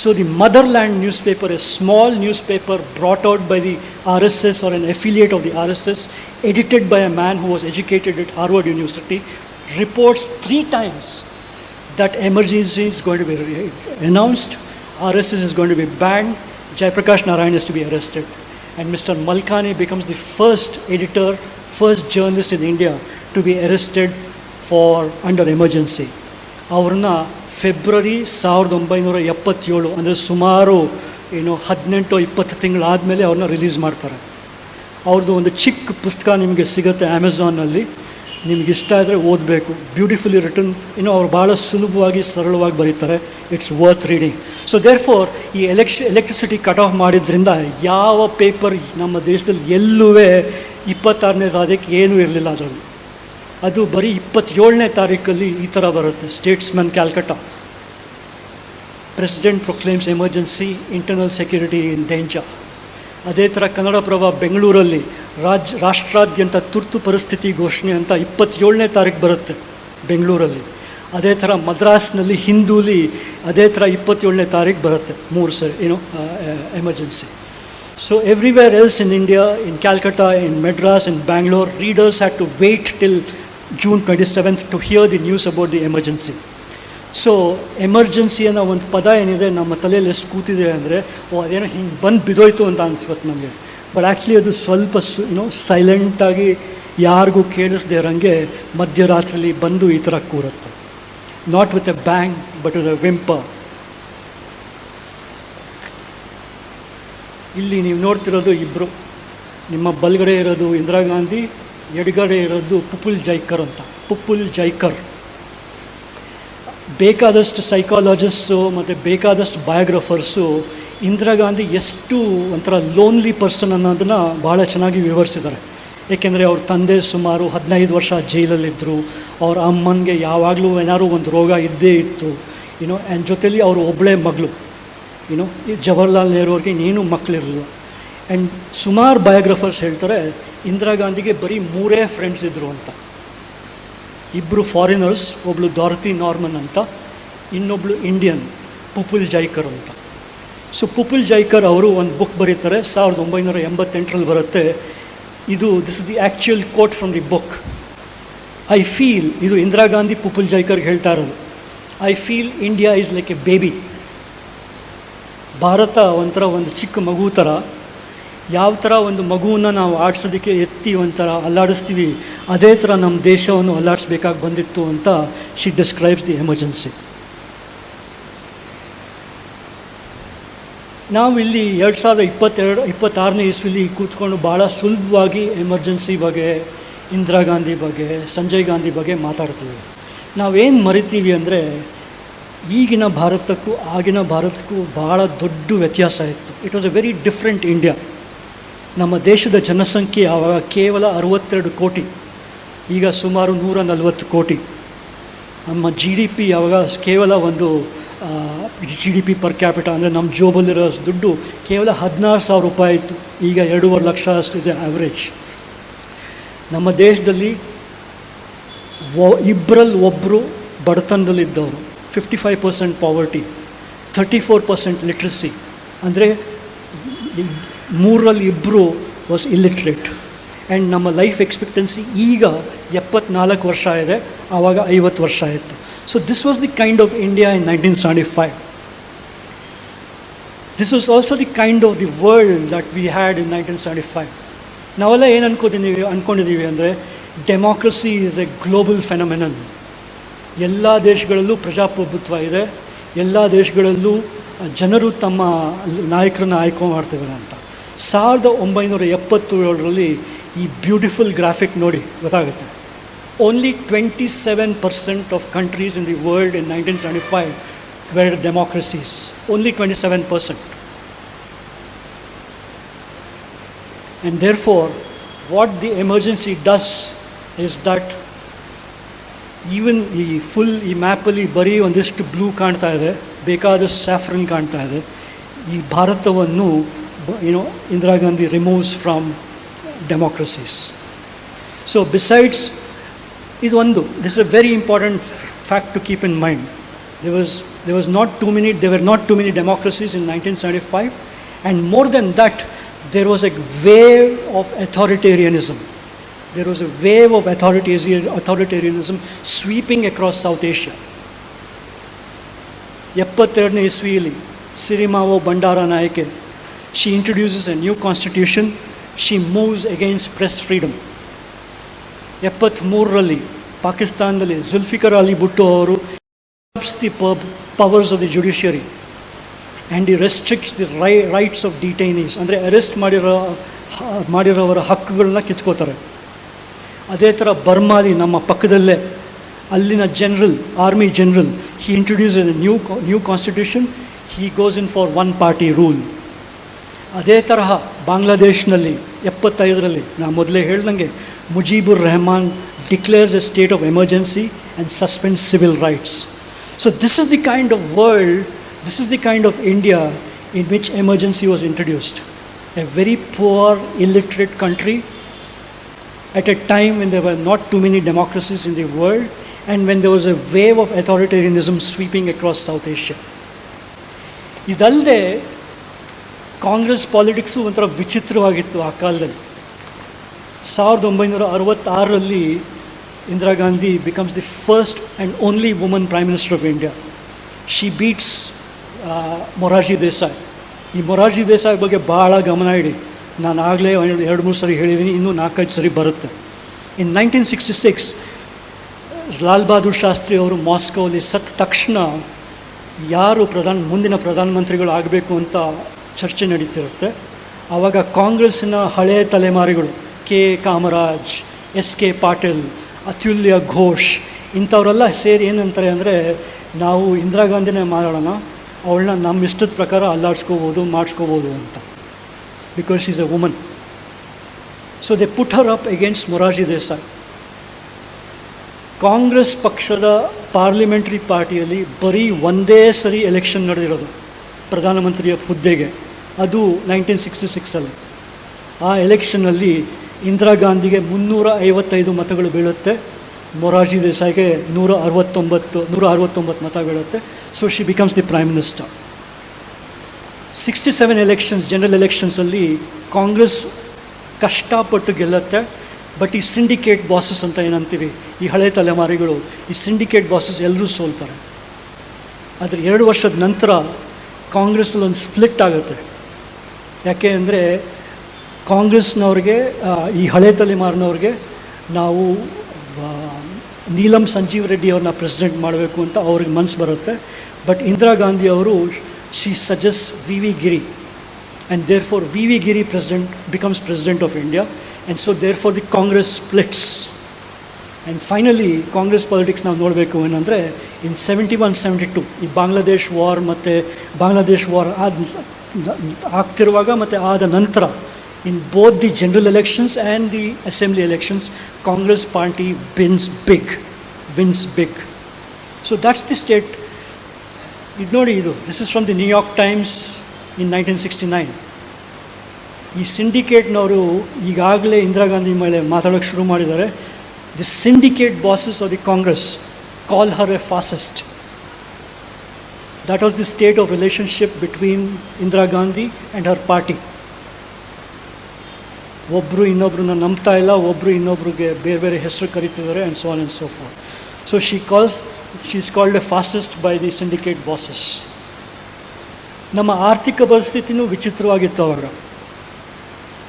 So the Motherland newspaper, a small newspaper brought out by the RSS or an affiliate of the RSS, edited by a man who was educated at Harvard University, reports 3 times that emergency is going to be announced, RSS is going to be banned, Jaiprakash Narayan is to be arrested. And Mr. Malkani becomes the first editor, first journalist in India to be arrested for under emergency. ಅವ್ರನ್ನ February 1977, ಅಂದರೆ ಸುಮಾರು 18-20 ತಿಂಗಳಾದಮೇಲೆ ಅವ್ರನ್ನ release ಮಾಡ್ತಾರೆ. ಅವ್ರದ್ದು ಒಂದು ಚಿಕ್ಕ ಪುಸ್ತಕ ನಿಮಗೆ ಸಿಗುತ್ತೆ ಅಮೆಝಾನಲ್ಲಿ, ನಿಮ್ಗೆ ಇಷ್ಟ ಆದರೆ ಓದಬೇಕು. ಬ್ಯೂಟಿಫುಲಿ ರಿಟನ್, ಅವ್ರು ಭಾಳ ಸುಲಭವಾಗಿ ಸರಳವಾಗಿ ಬರೀತಾರೆ. It's worth reading. So therefore ಈ ಎಲೆಕ್ಟ್ರಿಸಿಟಿ ಕಟ್ ಆಫ್ ಮಾಡಿದ್ರಿಂದ ಯಾವ ಪೇಪರ್ ನಮ್ಮ ದೇಶದಲ್ಲಿ ಎಲ್ಲೂ 26ನೇ ತಾರೀಕು ಏನೂ ಇರಲಿಲ್ಲ ಅದರಲ್ಲಿ. ಅದು ಬರೀ 27ನೇ ತಾರೀಕಲ್ಲಿ ಈ ಥರ ಬರುತ್ತೆ, Statesman Calcutta, president proclaims emergency, internal security in danger. ಅದೇ ಥರ ಕನ್ನಡಪ್ರಭ ಬೆಂಗಳೂರಲ್ಲಿ ರಾಷ್ಟ್ರಾದ್ಯಂತ ತುರ್ತು ಪರಿಸ್ಥಿತಿ ಘೋಷಣೆ ಅಂತ 27ನೇ ತಾರೀಕು ಬರುತ್ತೆ ಬೆಂಗಳೂರಲ್ಲಿ. ಅದೇ ಥರ ಮದ್ರಾಸ್ನಲ್ಲಿ ಹಿಂದೂಲಿ ಅದೇ ಥರ 27ನೇ ತಾರೀಕು ಬರುತ್ತೆ, 3 ಸರಿ emergency. So everywhere else in India, in Calcutta, in Madras, in Bangalore, readers had to wait till June 27th to hear the news about the emergency. So emergency ಅನ್ನೋ ಒಂದು ಪದ ಏನಿದೆ ನಮ್ಮ ತಲೆಯಲ್ಲಿ ಎಷ್ಟು ಕೂತಿದೆ ಅಂದರೆ, ಅದೇನೋ ಹಿಂಗೆ ಬಂದು ಬಿದ್ದೋಯ್ತು ಅಂತ ಅನ್ಸ್ಕೊತ್ತೆ ನಮಗೆ. ಬಟ್ ಆ್ಯಕ್ಚುಲಿ ಅದು ಸ್ವಲ್ಪ ಸೈಲೆಂಟಾಗಿ ಯಾರಿಗೂ ಕೇಳಿಸ್ದೇ ಇರೋಂಗೆ ಮಧ್ಯರಾತ್ರಿಲಿ ಬಂದು ಈ ಥರ ಕೂರುತ್ತೆ. Not with a bang but with a whimper. ಇಲ್ಲಿ ನೀವು ನೋಡ್ತಿರೋದು ಇಬ್ಬರು, ನಿಮ್ಮ ಬಲಗಡೆ ಇರೋದು ಇಂದಿರಾ ಗಾಂಧಿ, ಎಡಗಡೆ ಇರೋದು ಪುಪುಲ್ ಜೈಕರ್ ಅಂತ. ಪುಪುಲ್ ಜೈಕರ್ ಬೇಕಾದಷ್ಟು ಸೈಕಾಲಜಿಸ್ಟು ಮತ್ತು ಬೇಕಾದಷ್ಟು ಬಯೋಗ್ರಫರ್ಸು ಇಂದಿರಾ ಗಾಂಧಿ ಎಷ್ಟು ಒಂಥರ ಲೋನ್ಲಿ ಪರ್ಸನ್ ಅನ್ನೋದನ್ನು ಭಾಳ ಚೆನ್ನಾಗಿ ವಿವರಿಸಿದ್ದಾರೆ. ಏಕೆಂದರೆ ಅವ್ರ ತಂದೆ ಸುಮಾರು 15 ವರ್ಷ ಜೈಲಲ್ಲಿದ್ದರು. ಅವ್ರ ಅಮ್ಮನಿಗೆ ಯಾವಾಗಲೂ ಏನಾದ್ರು ಒಂದು ರೋಗ ಇದ್ದೇ ಇತ್ತು, ಆ್ಯಂಡ್ ಜೊತೆಲಿ ಅವರು ಒಬ್ಬಳೇ ಮಗಳು. ಈ ಜವಾಹರ್ಲಾಲ್ ನೆಹರು ಅವ್ರಿಗೆ ಇನ್ನೇನು ಮಕ್ಕಳಿರಲಿಲ್ಲ. ಆ್ಯಂಡ್ ಸುಮಾರು ಬಯೋಗ್ರಫರ್ಸ್ ಹೇಳ್ತಾರೆ ಇಂದಿರಾ ಗಾಂಧಿಗೆ ಬರೀ 3 ಫ್ರೆಂಡ್ಸ್ ಇದ್ದರು ಅಂತ. ಇಬ್ಬರು ಫಾರಿನರ್ಸ್, ಒಬ್ಬಳು ಡಾರ್ತಿ ನಾರ್ಮನ್ ಅಂತ, ಇನ್ನೊಬ್ಬಳು ಇಂಡಿಯನ್ ಪುಪುಲ್ ಜೈಕರ್ ಅಂತ. ಸೊ ಪುಪುಲ್ ಜೈಕರ್ ಅವರು ಒಂದು ಬುಕ್ ಬರೀತಾರೆ, 1988 ಬರುತ್ತೆ. This is the actual quote from the book. I feel, ಇದು ಇಂದಿರಾ ಗಾಂಧಿ ಪುಪುಲ್ ಜೈಕರ್ಗೆ ಹೇಳ್ತಾ ಇರೋದು, I feel India is like A baby. Bharat ಒಂಥರ ಒಂದು ಚಿಕ್ಕ ಮಗು ಥರ. ಯಾವ ಥರ ಒಂದು ಮಗುವನ್ನು ನಾವು ಆಡಿಸೋದಕ್ಕೆ ಎತ್ತಿ ಒಂಥರ ಅಲ್ಲಾಡಿಸ್ತೀವಿ, ಅದೇ ಥರ ನಮ್ಮ ದೇಶವನ್ನು ಅಲ್ಲಾಡಿಸ್ಬೇಕಾಗಿ ಬಂದಿತ್ತು ಅಂತ ಶಿ ಡಿಸ್ಕ್ರೈಬ್ಸ್ ದಿ ಎಮರ್ಜೆನ್ಸಿ. ನಾವು ಇಲ್ಲಿ 2026ನೇ ಇಸ್ವಿಲಿ ಕೂತ್ಕೊಂಡು ಭಾಳ ಸುಲಭವಾಗಿ ಎಮರ್ಜೆನ್ಸಿ ಬಗ್ಗೆ, ಇಂದಿರಾ ಗಾಂಧಿ ಬಗ್ಗೆ, ಸಂಜಯ್ ಗಾಂಧಿ ಬಗ್ಗೆ ಮಾತಾಡ್ತೀವಿ. ನಾವೇನು ಮರಿತೀವಿ ಅಂದರೆ ಈಗಿನ ಭಾರತಕ್ಕೂ ಆಗಿನ ಭಾರತಕ್ಕೂ ಭಾಳ ದೊಡ್ಡ ವ್ಯತ್ಯಾಸ ಇತ್ತು. It was A very different India. ನಮ್ಮ ದೇಶದ ಜನಸಂಖ್ಯೆ ಆವಾಗ ಕೇವಲ 62 ಕೋಟಿ, ಈಗ ಸುಮಾರು 140 ಕೋಟಿ. ನಮ್ಮ GDP ಆವಾಗ ಕೇವಲ ಒಂದು GDP ಪರ್ ಕ್ಯಾಪಿಟಾ ಅಂದರೆ ನಮ್ಮ ಜೋಬಲ್ಲಿರೋ ದುಡ್ಡು ಕೇವಲ 16,000 ರೂಪಾಯಿ ಇತ್ತು. ಈಗ 2.5 ಲಕ್ಷ ಅಷ್ಟಿದೆ ಆ್ಯಾವ್ರೇಜ್. ನಮ್ಮ ದೇಶದಲ್ಲಿ ಇಬ್ಬರಲ್ಲಿ ಒಬ್ಬರು ಬಡತನದಲ್ಲಿದ್ದವರು, 55% ಪಾವರ್ಟಿ, 34% ಲಿಟ್ರಸಿ, ಅಂದರೆ 3ರಲ್ಲಿ 2 ವಾಸ್ ಇಲ್ಲಿಟ್ರೇಟ್. ಆ್ಯಂಡ್ ನಮ್ಮ ಲೈಫ್ ಎಕ್ಸ್ಪೆಕ್ಟೆನ್ಸಿ ಈಗ 74 ವರ್ಷ ಇದೆ, ಆವಾಗ 50 ವರ್ಷ ಇತ್ತು. So this was the kind of India in 1975. This was also the kind of the world that we had in 1975. ನಾವೆಲ್ಲ ಏನು ಅಂದ್ಕೊಂಡಿದ್ದೀವಿ ಅಂದರೆ ಡೆಮಾಕ್ರಸಿ ಈಸ್ ಎ ಗ್ಲೋಬಲ್ ಫೆನೊಮೆನನ್. ಎಲ್ಲ ದೇಶಗಳಲ್ಲೂ ಪ್ರಜಾಪ್ರಭುತ್ವ ಇದೆ, ಎಲ್ಲ ದೇಶಗಳಲ್ಲೂ ಜನರು ತಮ್ಮ ನಾಯಕರನ್ನು ಆಯ್ಕೆ ಮಾಡ್ತಿದ್ದಾರೆ ಅಂತ. 1977ರಲ್ಲಿ ಈ ಬ್ಯೂಟಿಫುಲ್ ಗ್ರಾಫಿಕ್ ನೋಡಿ ಗೊತ್ತಾಗುತ್ತೆ. Only 27% of countries in the world in 1975 were democracies. Only 27%. And therefore, what the emergency does is that even ಈ ಮ್ಯಾಪಲ್ಲಿ ಬರೀ ಒಂದಿಷ್ಟು ಬ್ಲೂ ಕಾಣ್ತಾ ಇದೆ, ಬೇಕಾದಷ್ಟು ಸ್ಯಾಫ್ರನ್ ಕಾಣ್ತಾ ಇದೆ. ಈ ಭಾರತವನ್ನು Indira Gandhi removes from democracies. So besides this is a very important fact to keep in mind. There were not too many democracies in 1975, and more than that, there was a wave of authoritarianism. There was a wave of authoritarianism sweeping across South Asia. 72ನೇ ಇಸ್ವಿಯಲ್ಲಿ ಸಿರಿಮಾವೋ ಬಂಡಾರನಾಯಕೆ, she introduces a new constitution, she moves against press freedom. 73ರಲ್ಲಿ ಪಾಕಿಸ್ತಾನದಲ್ಲಿ ಜುಲ್ಫಿಕರ್ ಅಲಿ ಭುಟ್ಟೋ ಅವರು the powers of the judiciary and ಈ ರೆಸ್ಟ್ರಿಕ್ಟ್ಸ್ the rights of ಡಿಟೈನೀಸ್, ಅಂದರೆ arrest ಮಾಡಿರೋವರ ಹಕ್ಕುಗಳನ್ನ ಕಿತ್ಕೋತಾರೆ. ಅದೇ ಥರ ಬರ್ಮಾಲಿ ನಮ್ಮ ಪಕ್ಕದಲ್ಲೇ ಅಲ್ಲಿನ army general, he introduce A new constitution, he goes in for one party rule. ಅದೇ ತರಹ ಬಾಂಗ್ಲಾದೇಶ್ನಲ್ಲಿ 75ರಲ್ಲಿ ನಾನು ಮೊದಲೇ ಹೇಳ್ದಂಗೆ Mujibur Rahman declares a state of emergency and suspends civil rights. So this is the kind of world, this is the kind of India in which emergency was introduced. A very poor, illiterate country at a time when there were not too many democracies in the world and when there was a wave of authoritarianism sweeping across South Asia. ಇದಲ್ಲದೆ Congress politics ಒಂಥರ ವಿಚಿತ್ರವಾಗಿತ್ತು ಆ ಕಾಲದಲ್ಲಿ. 1966ರಲ್ಲಿ Indira Gandhi becomes the first and only woman Prime Minister of India. She beats Morarji Desai. ಈ ಮೊರಾರ್ಜಿ ದೇಸಾಯಿ ಬಗ್ಗೆ ಭಾಳ ಗಮನ ಇಡಿ. ನಾನು ಆಗಲೇ 2-3 ಸರಿ ಹೇಳಿದ್ದೀನಿ, ಇನ್ನೂ 4-5 ಸರಿ ಬರುತ್ತೆ. ಇನ್ 1966 ಲಾಲ್ ಬಹದ್ದೂರ್ ಶಾಸ್ತ್ರಿ ಅವರು ಮಾಸ್ಕೋಲ್ಲಿ ಸತ್ತ ತಕ್ಷಣ ಯಾರು ಮುಂದಿನ ಪ್ರಧಾನಮಂತ್ರಿಗಳು ಆಗಬೇಕು ಅಂತ ಚರ್ಚೆ ನಡೀತಿರುತ್ತೆ. ಆವಾಗ ಕಾಂಗ್ರೆಸ್ಸಿನ ಹಳೆಯ ತಲೆಮಾರಿಗಳು K Kamaraj, S K Patil, Atulya Ghosh ಇಂಥವರೆಲ್ಲ ಸೇರಿ ಏನಂತಾರೆ ಅಂದರೆ, ನಾವು ಇಂದಿರಾ ಗಾಂಧಿನೇ ಮಾಡೋಣ, ಅವಳನ್ನ ನಮ್ಮ ಇಷ್ಟದ ಪ್ರಕಾರ ಮಾಡಿಸ್ಕೋಬೋದು ಅಂತ, because she is A woman. So they put Har up against Morarji Desai. Congress ಪಕ್ಷದ ಪಾರ್ಲಿಮೆಂಟ್ರಿ ಪಾರ್ಟಿಯಲ್ಲಿ ಬರೀ ಒಂದೇ ಸರಿ ಎಲೆಕ್ಷನ್ ನಡೆದಿರೋದು ಪ್ರಧಾನಮಂತ್ರಿಯ ಹುದ್ದೆಗೆ, ಅದು 1966ಅಲ್ಲಿ. ಆ ಎಲೆಕ್ಷನಲ್ಲಿ ಇಂದಿರಾ ಗಾಂಧಿಗೆ 355 ಮತಗಳು ಬೀಳುತ್ತೆ, ಮೊರಾರ್ಜಿ ದೇಸಾಯಿಗೆ 169 ಮತ ಬೀಳುತ್ತೆ. So she becomes the prime minister. 67 elections, general ಎಲೆಕ್ಷನ್ಸಲ್ಲಿ ಕಾಂಗ್ರೆಸ್ ಕಷ್ಟಪಟ್ಟು ಗೆಲ್ಲುತ್ತೆ. ಬಟ್ ಈ ಸಿಂಡಿಕೇಟ್ ಬಾಸಸ್ ಅಂತ ಏನಂತೀವಿ, ಈ ಹಳೆ ತಲೆಮಾರಿಗಳು, ಈ ಸಿಂಡಿಕೇಟ್ ಬಾಸಸ್ ಎಲ್ಲರೂ ಸೋಲ್ತಾರೆ. ಆದರೆ 2 ವರ್ಷದ ನಂತರ ಕಾಂಗ್ರೆಸ್ಸಲ್ಲಿ ಒಂದು ಸ್ಪ್ಲಿಟ್ ಆಗುತ್ತೆ. ಯಾಕೆ ಅಂದರೆ ಕಾಂಗ್ರೆಸ್ನವ್ರಿಗೆ, ಈ ಹಳೆ ತಲೆಮಾರಿನವ್ರಿಗೆ ನಾವು ನೀಲಂ ಸಂಜೀವ್ ರೆಡ್ಡಿ ಅವ್ರನ್ನ ಪ್ರೆಸಿಡೆಂಟ್ ಮಾಡಬೇಕು ಅಂತ ಅವ್ರಿಗೆ ಮನಸ್ಸು ಬರುತ್ತೆ. ಬಟ್ ಇಂದಿರಾ ಗಾಂಧಿ ಅವರು she suggest V V Giri, and therefore V V Giri becomes president of India, and so therefore the Congress splits. And finally Congress politics ನಾವು ನೋಡಬೇಕು ಏನಂದರೆ, ಇನ್ 71-72 ಈ ಬಾಂಗ್ಲಾದೇಶ್ ವಾರ್ ಆಗ್ತಿರುವಾಗ ಮತ್ತು ಆದ ನಂತರ, in both the general elections and the assembly elections, Congress party wins big. So that's the state. This is from the New York Times in 1969. ಈ ಸಿಂಡಿಕೇಟ್ನವರು ಈಗಾಗಲೇ ಇಂದಿರಾ ಗಾಂಧಿ ಮೇಲೆ ಮಾತಾಡೋಕ್ಕೆ ಶುರು ಮಾಡಿದ್ದಾರೆ. The syndicate bosses of the Congress call her a fascist. That was the state of relationship between Indira Gandhi and her party. ಒಬ್ಬರು ಇನ್ನೊಬ್ರನ್ನ ನಂಬ್ತಾ ಇಲ್ಲ, ಒಬ್ಬರು ಇನ್ನೊಬ್ರಿಗೆ ಬೇರೆ ಬೇರೆ ಹೆಸರು ಕರೀತಿದ್ದಾರೆ, and so on and so far. So she is called a fascist by the syndicate bosses. ನಮ್ಮ ಆರ್ಥಿಕ ಪರಿಸ್ಥಿತಿನೂ ವಿಚಿತ್ರವಾಗಿತ್ತು ಅವಾಗ.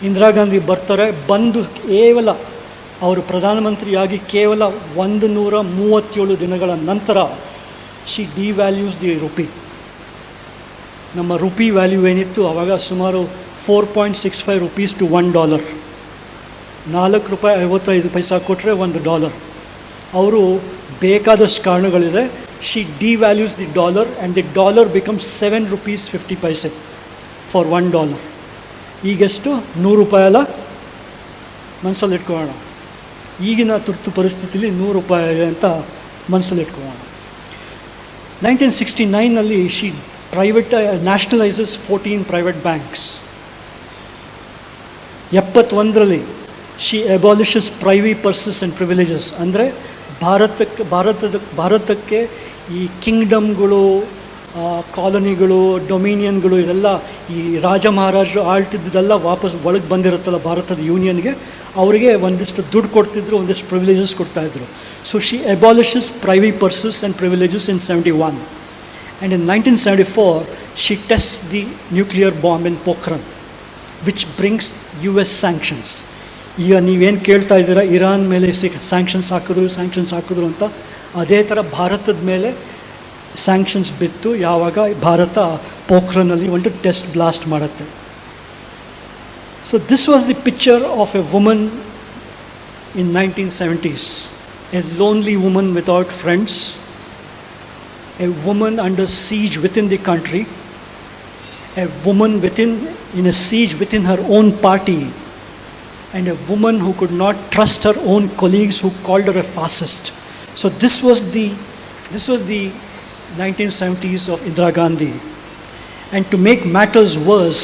ಇಂದಿರಾ ಗಾಂಧಿ ಬರ್ತಾರೆ, ಬಂದು ಕೇವಲ ಅವರು ಪ್ರಧಾನಮಂತ್ರಿಯಾಗಿ ಕೇವಲ 137 ದಿನಗಳ ನಂತರ ಶಿ ಡಿವ್ಯಾಲ್ಯೂಸ್ ದಿ ರುಪಿ. ನಮ್ಮ ರುಪಿ ವ್ಯಾಲ್ಯೂ ಏನಿತ್ತು ಆವಾಗ ಸುಮಾರು 4.65 rupees to $1. $4.55 ಕೊಟ್ಟರೆ $1. ಅವರು ಬೇಕಾದಷ್ಟು ಕಾರಣಗಳಿದೆ. She devalues the dollar and the dollar becomes $7.50 for $1. ಈಗೆಷ್ಟು $100 ಅಲ್ಲ? ಮನಸ್ಸಲ್ಲಿ ಇಟ್ಕೊಳ್ಳೋಣ. ಈಗಿನ ತುರ್ತು ಪರಿಸ್ಥಿತಿಲಿ $100 ಅಂತ ಮನಸ್ಸಲ್ಲಿ ಇಟ್ಕೊಳ್ಳೋಣ. 1969ನಲ್ಲಿ ಶಿ ನ್ಯಾಷನಲೈಸಸ್ 14 ಪ್ರೈವೇಟ್ ಬ್ಯಾಂಕ್ಸ್. 71ರಲ್ಲಿ she abolishes privy purses and privileges. ಅಂದರೆ ಭಾರತಕ್ಕೆ ಈ ಕಿಂಗ್ಡಮ್ಗಳು, ಕಾಲೋನಿಗಳು, ಡೊಮಿನಿಯನ್ಗಳು, ಇದೆಲ್ಲ ಈ ರಾಜ ಮಹಾರಾಜರು ಆಳ್ತಿದ್ದೆಲ್ಲ ವಾಪಸ್ ಒಳಗೆ ಬಂದಿರುತ್ತಲ್ಲ ಭಾರತದ ಯೂನಿಯನ್ಗೆ, ಅವರಿಗೆ ಒಂದಿಷ್ಟು ದುಡ್ಡು ಕೊಡ್ತಿದ್ರು, ಒಂದಿಷ್ಟು ಪ್ರಿವಿಲೇಜಸ್ ಕೊಡ್ತಾಯಿದ್ರು. So she abolishes privy purses and privileges in 71. And in 1974, she tests the nuclear bomb in Pokhran, which brings US sanctions. ಈಗ ನೀವೇನು ಕೇಳ್ತಾ ಇದ್ದೀರಾ, ಇರಾನ್ ಮೇಲೆ ಸ್ಯಾಂಕ್ಷನ್ಸ್ ಹಾಕಿದ್ರು ಅಂತ, ಅದೇ ಥರ ಭಾರತದ ಮೇಲೆ ಸ್ಯಾಂಕ್ಷನ್ಸ್ ಬಿತ್ತು ಯಾವಾಗ ಭಾರತ ಪೋಖ್ರನಲ್ಲಿ ಒಂದು ಟೆಸ್ಟ್ ಬ್ಲಾಸ್ಟ್ ಮಾಡುತ್ತೆ. So this was the picture of A woman in 1970s, A lonely woman without friends, a woman under siege within the country, a woman in a siege within her own party, and a woman who could not trust her own colleagues, who called her a fascist. So this was the 1970s of Indira Gandhi. And to make matters worse,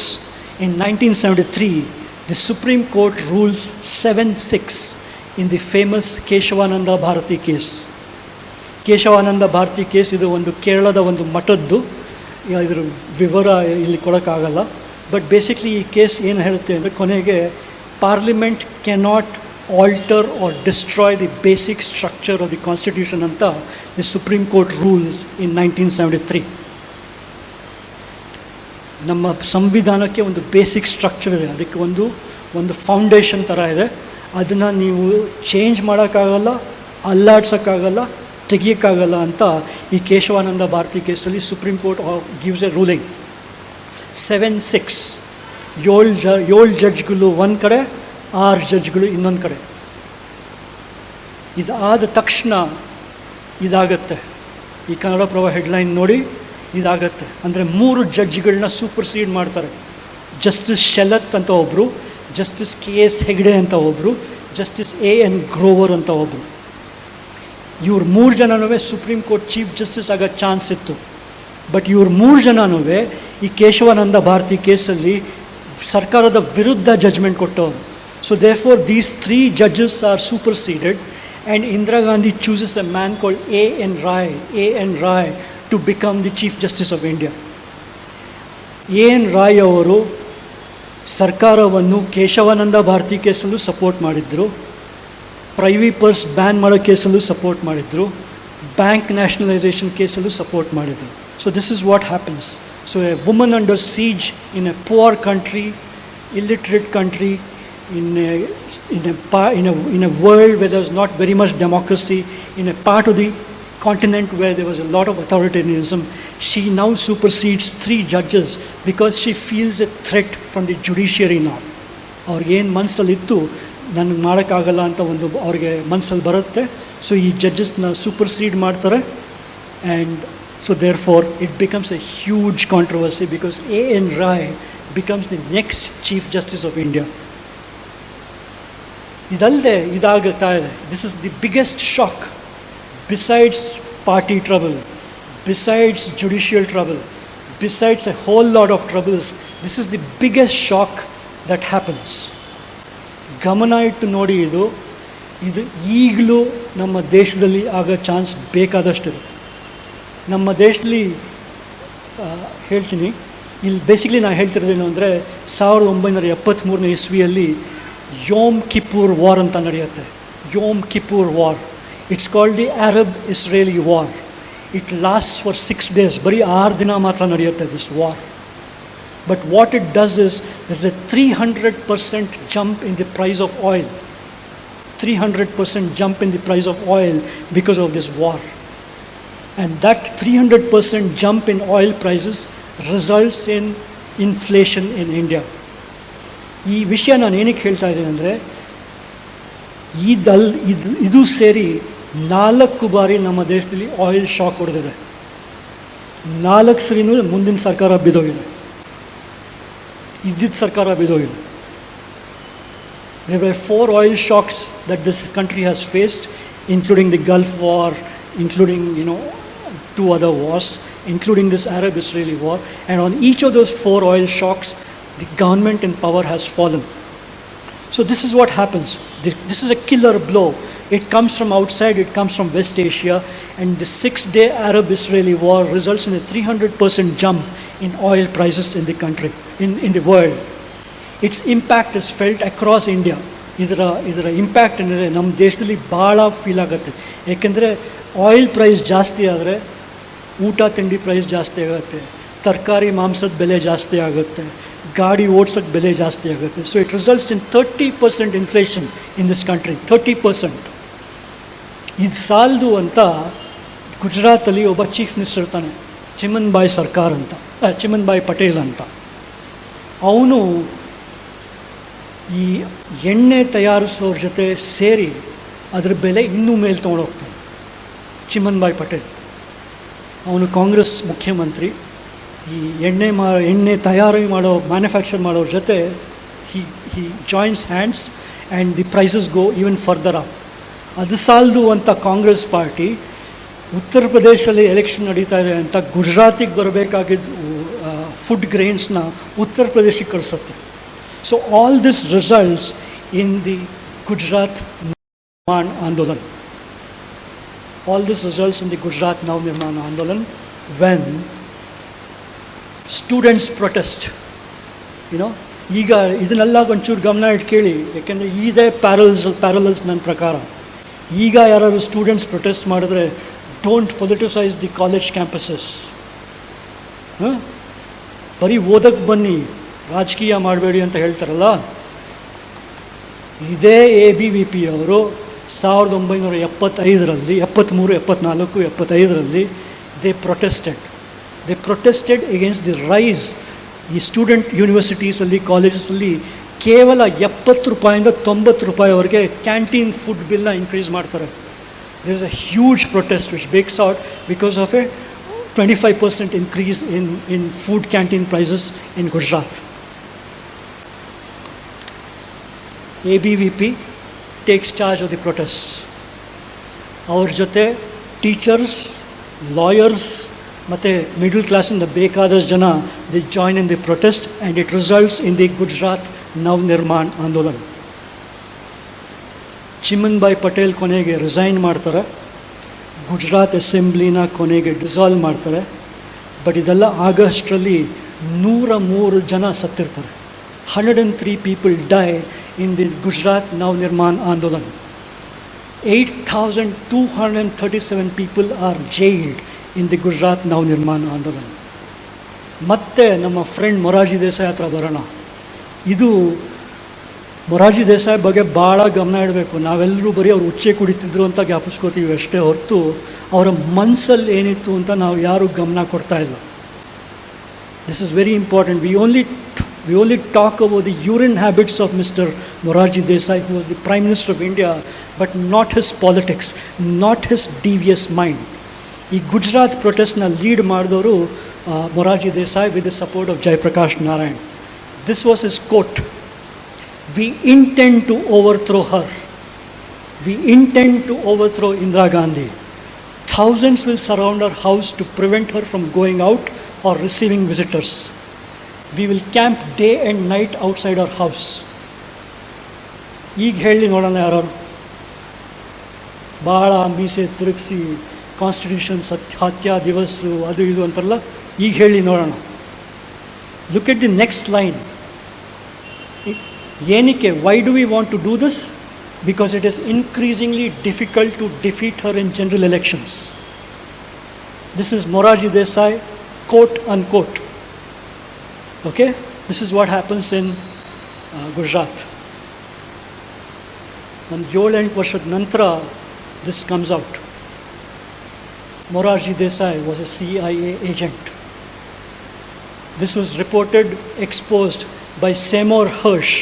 in 1973 the Supreme Court rules 7-6 in the famous Keshavananda Bharati case. Keshavananda Bharati case, ಇದು ಒಂದು ಕೇರಳದ ಒಂದು ಮಠದ್ದು, ಇದರ ವಿವರ ಇಲ್ಲಿ ಕೊಡೋಕ್ಕಾಗಲ್ಲ. But basically ಈ ಕೇಸ್ ಏನು ಹೇಳುತ್ತೆ ಅಂದರೆ, ಕೊನೆಗೆ parliament cannot alter or destroy the basic structure of the constitution ಅಂತ the supreme court rules in 1973. ನಮ್ಮ ಸಂವಿಧಾನಕ್ಕೆ ಒಂದು ಬೇಸಿಕ್ ಸ್ಟ್ರಕ್ಚರ್ ಇದೆ, ಅದಕ್ಕೆ ಒಂದು ಫೌಂಡೇಶನ್ ಥರ ಇದೆ. ಅದನ್ನು ನೀವು ಚೇಂಜ್ ಮಾಡೋಕ್ಕಾಗಲ್ಲ, ಅಲ್ಲಾಡ್ಸೋಕ್ಕಾಗಲ್ಲ, ತೆಗಿಯೋಕ್ಕಾಗಲ್ಲ ಅಂತ ಈ ಕೇಶವಾನಂದ ಭಾರತಿ ಕೇಸಲ್ಲಿ supreme court gives A ruling. 7-6, 7 ಜಡ್ಜ್ಗಳು ಒಂದು ಕಡೆ, 6 ಜಡ್ಜ್ಗಳು ಇನ್ನೊಂದು ಕಡೆ. ಇದಾದ ತಕ್ಷಣ ಇದಾಗತ್ತೆ. ಈ ಕನ್ನಡಪ್ರಭ ಹೆಡ್ಲೈನ್ ನೋಡಿ, ಇದಾಗತ್ತೆ ಅಂದರೆ 3 ಜಡ್ಜ್ಗಳನ್ನ ಸೂಪರ್ಸೀಡ್ ಮಾಡ್ತಾರೆ. ಜಸ್ಟಿಸ್ ಶೆಲತ್ ಅಂತ ಒಬ್ಬರು, ಜಸ್ಟಿಸ್ KS ಹೆಗ್ಡೆ ಅಂತ ಒಬ್ಬರು, ಜಸ್ಟಿಸ್ AN ಗ್ರೋವರ್ ಅಂತ ಒಬ್ಬರು. ಇವ್ರು 3 ಜನನೂ ಸುಪ್ರೀಂ ಕೋರ್ಟ್ ಚೀಫ್ ಜಸ್ಟಿಸ್ ಆಗೋ ಚಾನ್ಸ್ ಇತ್ತು. ಬಟ್ ಇವ್ರು 3 ಜನನೂ ಈ ಕೇಶವಾನಂದ ಭಾರತಿ ಕೇಸಲ್ಲಿ ಸರ್ಕಾರದ ವಿರುದ್ಧ ಜಡ್ಜ್ಮೆಂಟ್ ಕೊಟ್ಟವರು. So therefore these 3 judges are superseded and Indira Gandhi chooses a man called A.N. Rai to become the Chief Justice of India. A.N. Rai ಅವರು ಸರ್ಕಾರವನ್ನು ಕೇಶವಾನಂದ ಭಾರತಿ ಕೇಸಲ್ಲೂ ಸಪೋರ್ಟ್ ಮಾಡಿದ್ರು, ಪ್ರೈವಿ ಪರ್ಸ್ ಬ್ಯಾನ್ ಮಾಡೋ ಕೇಸಲ್ಲೂ ಸಪೋರ್ಟ್ ಮಾಡಿದ್ರು, ಬ್ಯಾಂಕ್ ನ್ಯಾಷನಲೈಸೇಷನ್ ಕೇಸಲ್ಲೂ ಸಪೋರ್ಟ್ ಮಾಡಿದ್ರು. So this is what happens. So A woman under seize in a poor country, illiterate country, in a world where there was not very much democracy, in a part of the continent where there was a lot of authoritarianism, she now supersedes 3 judges because she feels a threat from the judiciary now. ಅವ್ರಿಗೆ ಏನು ಮನಸ್ಸಲ್ಲಿತ್ತು ನನಗೆ ಮಾಡೋಕ್ಕಾಗಲ್ಲ ಅಂತ ಒಂದು ಅವ್ರಿಗೆ ಮನಸ್ಸಲ್ಲಿ ಬರುತ್ತೆ. So ಈ ಜಡ್ಜಸ್ನ ಸೂಪರ್ಸೀಡ್ ಮಾಡ್ತಾರೆ, and so therefore it becomes a huge controversy because A.N. Rai becomes the next Chief Justice of India. ಇದಲ್ಲದೆ ಇದಾಗುತ್ತಾ ಇದೆ. This is the biggest shock. Besides party trouble, besides judicial trouble, besides A hole lot of troubles, this is the biggest shock that happens. ಗಮನ ಇಟ್ಟು ನೋಡಿ, ಇದು ಈಗಲೂ ನಮ್ಮ ದೇಶದಲ್ಲಿ ಆಗೋ ಚಾನ್ಸ್ ಬೇಕಾದಷ್ಟಿದೆ. ನಮ್ಮ ದೇಶದಲ್ಲಿ ಹೇಳ್ತೀನಿ, ಇಲ್ಲಿ ಬೇಸಿಕ್ಲಿ ನಾನು ಹೇಳ್ತಿರೋದೇನು ಅಂದರೆ 1973 ಇಸ್ವಿಯಲ್ಲಿ ಯೋಮ್ ಕಿಪ್ಪೂರ್ ವಾರ್ ಅಂತ ನಡೆಯುತ್ತೆ. Yom Kippur war, it's called the Arab Israeli war. It last for 6 days, ಬರೀ 6 ದಿನ ಮಾತ್ರ ನಡೆಯುತ್ತೆ this war. But what it does is there is a 300% jump in the price of oil. 300% jump in the price of oil because of this war. And that 300% jump in oil prices results in inflation in India. ಈ ವಿಷಯ ನಾನು ಏನಕ್ಕೆ ಹೇಳ್ತಾ ಇದ್ದೀನಿ ಅಂದರೆ, ಇದು ಸೇರಿ 4 ಬಾರಿ ನಮ್ಮ ದೇಶದಲ್ಲಿ ಆಯಿಲ್ ಶಾಕ್ ಹೊಡೆದಿದೆ. 4 ಸರಿನೂ ಮುಂದಿನ ಸರ್ಕಾರ ಬಿದ್ದೋಗಿದೆ, ಇದ್ದಿದ್ದ ಸರ್ಕಾರ ಬಿದ್ದೋಗಿದೆ. There were 4 oil shocks that this country has faced, including the Gulf War, including 2 other wars, including this Arab-Israeli war, and on each of those 4 oil shocks, the government in power has fallen. So this is what happens. This is a killer blow. It comes from outside, it comes from West Asia, and the 6-day Arab-Israeli war results in a 300% jump in oil prices in the country, in the world. Its impact is felt across India. ಇದರ impact ಅಂದರೆ ನಮ್ಮ ದೇಶದಲ್ಲಿ ಭಾಳ feel ಆಗುತ್ತೆ. ಏಕೆಂದರೆ oil price ಜಾಸ್ತಿ ಆದರೆ ಊಟ ತಿಂಡಿ ಪ್ರೈಸ್ ಜಾಸ್ತಿ ಆಗುತ್ತೆ, ತರಕಾರಿ ಮಾಂಸದ ಬೆಲೆ ಜಾಸ್ತಿ ಆಗುತ್ತೆ, ಗಾಡಿ ಓಡ್ಸೋಕ್ಕೆ ಬೆಲೆ ಜಾಸ್ತಿ ಆಗುತ್ತೆ. So it results in 30% inflation in this country. 30%. ಇದು ಸಾಲದು ಅಂತ ಗುಜರಾತಲ್ಲಿ ಒಬ್ಬ ಚೀಫ್ ಮಿನಿಸ್ಟರ್ ಇರ್ತಾನೆ, ಚಿಮನ್ಭಾಯ್ ಪಟೇಲ್ ಅಂತ. ಅವನು ಈ ಎಣ್ಣೆ ತಯಾರಿಸೋರ ಜೊತೆ ಸೇರಿ ಅದರ ಬೆಲೆ ಇನ್ನೂ ಮೇಲೆ ತೊಗೊಂಡೋಗ್ತಾನೆ. ಚಿಮನ್ಭಾಯ್ ಪಟೇಲ್ ಅವನು ಕಾಂಗ್ರೆಸ್ ಮುಖ್ಯಮಂತ್ರಿ. ಈ ಎಣ್ಣೆ ತಯಾರಿ ಮ್ಯಾನುಫ್ಯಾಕ್ಚರ್ ಮಾಡೋರ ಜೊತೆ he joins hands and the prices go even further up. ಅದು ಸಾಲದು ಅಂತ ಕಾಂಗ್ರೆಸ್ ಪಾರ್ಟಿ ಉತ್ತರ ಪ್ರದೇಶದಲ್ಲಿ ಎಲೆಕ್ಷನ್ ನಡೀತಾ ಇದೆ ಅಂತ ಗುಜರಾತಿಗೆ ಬರಬೇಕಾಗಿದ್ದ ಫುಡ್ ಗ್ರೈನ್ಸ್ನ ಉತ್ತರ ಪ್ರದೇಶಕ್ಕೆ ಕಳಿಸುತ್ತೆ. So all this results in the Gujarat Navnirman Andolan. All this results in the Gujarat Navnirman Andolan when students protest. ಈಗ ಇದನ್ನೆಲ್ಲ ಒಂಚೂರು ಗಮನ ಇಟ್ಟು ಕೇಳಿ, ಯಾಕೆಂದರೆ ಇದೇ ಪ್ಯಾರಲಲ್ಸ್ ನನ್ನ ಪ್ರಕಾರ. ಈಗ ಯಾರಾದ್ರು ಸ್ಟೂಡೆಂಟ್ಸ್ ಪ್ರೊಟೆಸ್ಟ್ ಮಾಡಿದ್ರೆ, don't politicise the college campuses. ಬರೀ ಓದಕ್ಕೆ ಬನ್ನಿ, ರಾಜಕೀಯ ಮಾಡಬೇಡಿ ಅಂತ ಹೇಳ್ತಾರಲ್ಲ. ಇದೇ ABVP ಅವರು 1975ರಲ್ಲಿ 73, 74, 75ರಲ್ಲಿ they protested against the rise. ಈ ಸ್ಟೂಡೆಂಟ್ ಯೂನಿವರ್ಸಿಟೀಸಲ್ಲಿ ಕಾಲೇಜಸಲ್ಲಿ ಕೇವಲ 70 ರೂಪಾಯಿಂದ 90 ರೂಪಾಯಿವರೆಗೆ ಕ್ಯಾಂಟೀನ್ ಫುಡ್ ಬಿಲ್ನ ಇನ್ಕ್ರೀಸ್ ಮಾಡ್ತಾರೆ. There is a huge protest which breaks out because of a 25% increase in food canteen prices in Gujarat. ABVP takes charge of the protests. Our jote teachers, lawyers, ಮತ್ತು middle ಕ್ಲಾಸಿಂದ ಬೇಕಾದಷ್ಟು ಜನ they join in the protest and it results in the Gujarat Nav Nirman Andolan. Chimanbhai Patel ಕೊನೆಗೆ resign ಮಾಡ್ತಾರೆ, ಗುಜರಾತ್ ಅಸೆಂಬ್ಲಿನ ಕೊನೆಗೆ dissolve ಮಾಡ್ತಾರೆ. But ಇದೆಲ್ಲ ಆಗಸ್ಟ್ರಲ್ಲಿ 103 ಜನ ಸತ್ತಿರ್ತಾರೆ. 103 people die in the Gujarat Nav Nirman Andolan. 8,237 people are jailed in the Gujarat Nav Nirman Andolan. ಮತ್ತೆ ನಮ್ಮ ಫ್ರೆಂಡ್ ಮೊರಾರ್ಜಿ ದೇಸಾಯಿ ಹತ್ರ ಬರೋಣ. ಇದು ಮೊರಾರ್ಜಿ ದೇಸಾಯಿ ಬಗ್ಗೆ ಭಾಳ ಗಮನ ಇಡಬೇಕು. ನಾವೆಲ್ಲರೂ ಬರೀ ಅವ್ರು ಉಚ್ಚೆ ಕುಡಿತಿದ್ರು ಅಂತ ಜ್ಞಾಪಿಸ್ಕೋತೀವಿ ಅಷ್ಟೇ ಹೊರತು ಅವರ ಮನಸ್ಸಲ್ಲಿ ಏನಿತ್ತು ಅಂತ ನಾವು ಯಾರೂ ಗಮನ ಕೊಡ್ತಾ ಇಲ್ಲ. This is very important. We only talk about the urine habits of Mr. Morarji Desai, who was the Prime Minister of India, but not his politics, not his devious mind. ಈ ಗುಜರಾತ್ ಪ್ರೊಟೆಸ್ಟ್ನ ಲೀಡ್ ಮಾಡಿದವರು Morarji Desai with the support of Jayaprakash Narayan. This was his quote: "We intend to overthrow her. We intend to overthrow Indira Gandhi. Thousands will surround her house to prevent her from going out or receiving visitors. We will camp day and night outside our house." ಈಗ ಹೇಳಿ ನೋಡೋಣ ಯಾರು ಭಾಳ ಮೀಸೆ ತಿರುಗಿಸಿ constitution ಸತ್ಯ ದಿವಸ ಅದು ಇದು ಅಂತಾರಲ್ಲ, ಈಗ ಹೇಳಿ ನೋಡೋಣ. Look at the next line. ಏನಕ್ಕೆ, why do we want to do this? Because it is increasingly difficult to defeat her in general elections. This is Morarji Desai, quote unquote. Okay, this is what happens in Gujarat. ಒಂದು 7-8 ವರ್ಷದ ನಂತರ this comes out. Morarji Desai was a CIA agent. This was reported, exposed by Seymour Hersh.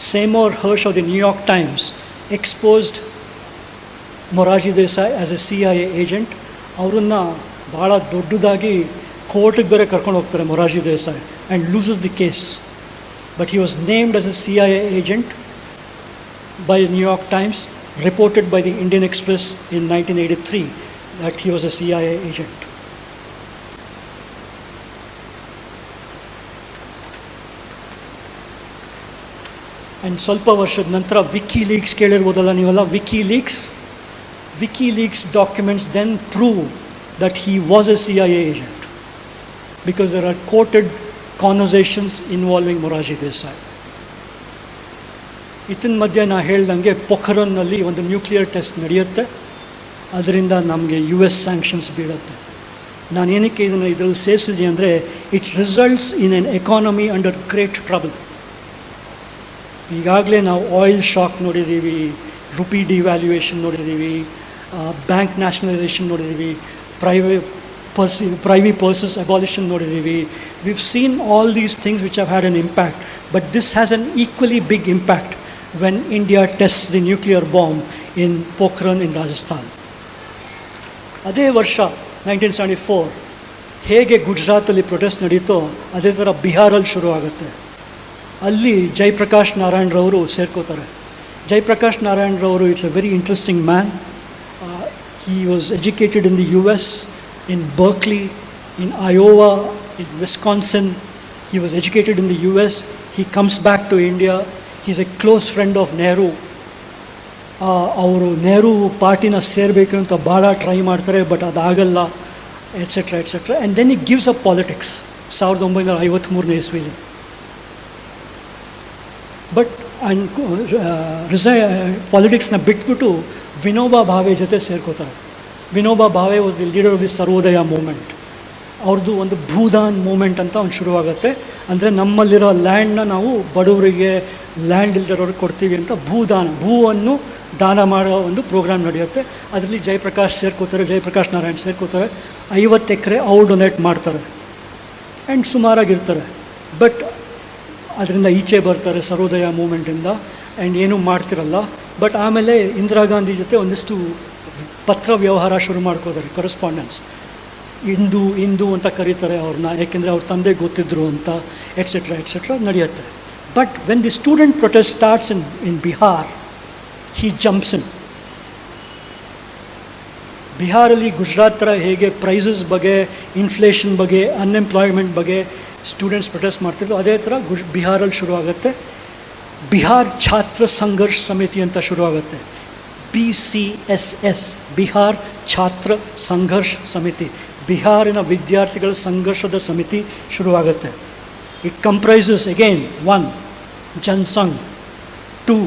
Seymour Hersh of the New York Times exposed Morarji Desai as a CIA agent. ಅವರನ್ನು ಭಾಳ ದೊಡ್ಡದಾಗಿ ಕೋರ್ಟಿಗೆ ಬೇರೆ ಕರ್ಕೊಂಡು ಹೋಗ್ತಾರೆ Morarji Desai, and loses the case. But he was named as a CIA agent by the New York Times, reported by the Indian Express in 1983 that he was a CIA agent. And ಸ್ವಲ್ಪ ವರ್ಷದ ನಂತರ ವಿಕಿಲೀಕ್ಸ್ ಕೇಳಿರ್ಬೋದಲ್ಲ ನೀವೆಲ್ಲ. WikiLeaks documents then prove that he was a CIA agent because there are quoted conversations involving Morarji Desai. ಇದನ್ನ ಮಧ್ಯೆ ನಾ ಹೇಳ್ದಂಗೆ ಪೊಖರನ್ನಲ್ಲಿ ಒಂದು nuclear test ನಡೆಯುತ್ತೆ. ಅದರಿಂದ ನಮಗೆ US ಸ್ಯಾಂಕ್ಷನ್ಸ್ ಬೀಳುತ್ತೆ. ನಾನು ಏನಕ್ಕೆ ಇದನ್ನು ಇದರಲ್ಲಿ ಸೇರಿಸಿದೆ ಅಂದರೆ, it results in an economy under great trouble. ಈಗಾಗಲೇ ನಾವು ಆಯಿಲ್ ಶಾಕ್ ನೋಡಿದ್ದೀವಿ, ರುಪಿ ಡಿವ್ಯಾಲ್ಯೂಯೇಷನ್ ನೋಡಿದ್ದೀವಿ, ಬ್ಯಾಂಕ್ ನ್ಯಾಷನಲೈಸೇಷನ್ ನೋಡಿದ್ದೀವಿ, privy purses abolition ನೋಡಿದ್ದೀವಿ. We've seen all these things which have had an impact, but this has an equally big impact when India tests the nuclear bomb in Pokhran in Rajasthan. ಅದೇ ವರ್ಷ 1974 ಹೇಗೆ ಗುಜರಾತಲ್ಲಿ protest ನಡೀತೋ ಅದೇ ಥರ ಬಿಹಾರಲ್ಲಿ ಶುರು ಆಗುತ್ತೆ. ಅಲ್ಲಿ ಜಯಪ್ರಕಾಶ್ ನಾರಾಯಣರವರು ಸೇರ್ಕೋತಾರೆ. ಜಯಪ್ರಕಾಶ್ ನಾರಾಯಣರವರು it's a very interesting man. He was educated in the US, in Berkeley, in Iowa, in Wisconsin. He was educated in the US. He comes back to India. He's a close friend of Nehru. ಅವರು ನೆಹರು ಪಾರ್ಟಿನ ಸೇರಬೇಕು ಅಂತ ಭಾಳ try ಮಾಡ್ತಾರೆ, but ಅದಾಗಲ್ಲ, etcetera etcetera. And then he gives up politics 1953 ಇಸ್ವಿಲಿ. But ಪಾಲಿಟಿಕ್ಸ್ನ ಬಿಟ್ಬಿಟ್ಟು ವಿನೋಬಾ ಭಾವೆ ಜೊತೆ ಸೇರ್ಕೋತಾರೆ. Vinoba Bhave was the leader of the Sarvodaya movement. ಅವ್ರದ್ದು ಒಂದು ಭೂದಾನ್ ಮೂಮೆಂಟ್ ಅಂತ ಒಂದು ಶುರುವಾಗುತ್ತೆ. ಅಂದರೆ ನಮ್ಮಲ್ಲಿರೋ ಲ್ಯಾಂಡ್ನ ನಾವು ಬಡವರಿಗೆ, ಲ್ಯಾಂಡ್ ಇಲ್ದಿರೋರಿಗೆ ಕೊಡ್ತೀವಿ ಅಂತ ಭೂವನ್ನು ದಾನ ಮಾಡೋ ಒಂದು ಪ್ರೋಗ್ರಾಮ್ ನಡೆಯುತ್ತೆ. ಅದರಲ್ಲಿ ಜಯಪ್ರಕಾಶ್ ನಾರಾಯಣ್ ಸೇರ್ಕೋತಾರೆ. 50 ಎಕರೆ ಅವ್ರು ಡೊನೇಟ್ ಮಾಡ್ತಾರೆ ಆ್ಯಂಡ್ ಸುಮಾರಾಗಿರ್ತಾರೆ. ಬಟ್ ಅದರಿಂದ ಈಚೆ ಬರ್ತಾರೆ ಸರ್ವೋದಯ ಮೂಮೆಂಟಿಂದ ಆ್ಯಂಡ್ ಏನೂ ಮಾಡ್ತಿರಲ್ಲ. ಬಟ್ ಆಮೇಲೆ ಇಂದಿರಾ ಗಾಂಧಿ ಜೊತೆ ಒಂದಿಷ್ಟು ಪತ್ರ ವ್ಯವಹಾರ ಶುರು ಮಾಡ್ಕೋತಾರೆ, ಕರೆಸ್ಪಾಂಡೆನ್ಸ್. ಇಂದು ಅಂತ ಕರೀತಾರೆ ಅವ್ರನ್ನ, ಯಾಕೆಂದರೆ ಅವ್ರ ತಂದೆ ಗೊತ್ತಿದ್ರು ಅಂತ, ಎಟ್ಸೆಟ್ರಾ ನಡೆಯುತ್ತೆ. But when the student protest starts in Bihar, he jumps in. ಬಿಹಾರಲ್ಲಿ ಗುಜರಾತ್ ಥರ ಹೇಗೆ ಪ್ರೈಸಸ್ ಬಗ್ಗೆ, ಇನ್ಫ್ಲೇಷನ್ ಬಗ್ಗೆ, ಅನ್ಎಂಪ್ಲಾಯ್ಮೆಂಟ್ ಬಗ್ಗೆ ಸ್ಟೂಡೆಂಟ್ಸ್ ಪ್ರೊಟೆಸ್ಟ್ ಮಾಡ್ತಿದ್ರು, ಅದೇ ಥರ ಬಿಹಾರಲ್ಲಿ ಶುರುವಾಗುತ್ತೆ. ಬಿಹಾರ್ ಛಾತ್ರ ಸಂಘರ್ಷ ಸಮಿತಿ ಅಂತ ಶುರುವಾಗುತ್ತೆ. BCSS, ಬಿಹಾರ್ ಛಾತ್ರ ಸಂಘರ್ಷ ಸಮಿತಿ, ಬಿಹಾರಿನ ವಿದ್ಯಾರ್ಥಿಗಳ ಸಂಘರ್ಷದ ಸಮಿತಿ ಶುರುವಾಗುತ್ತೆ. It comprises again 1 Jansangh, 2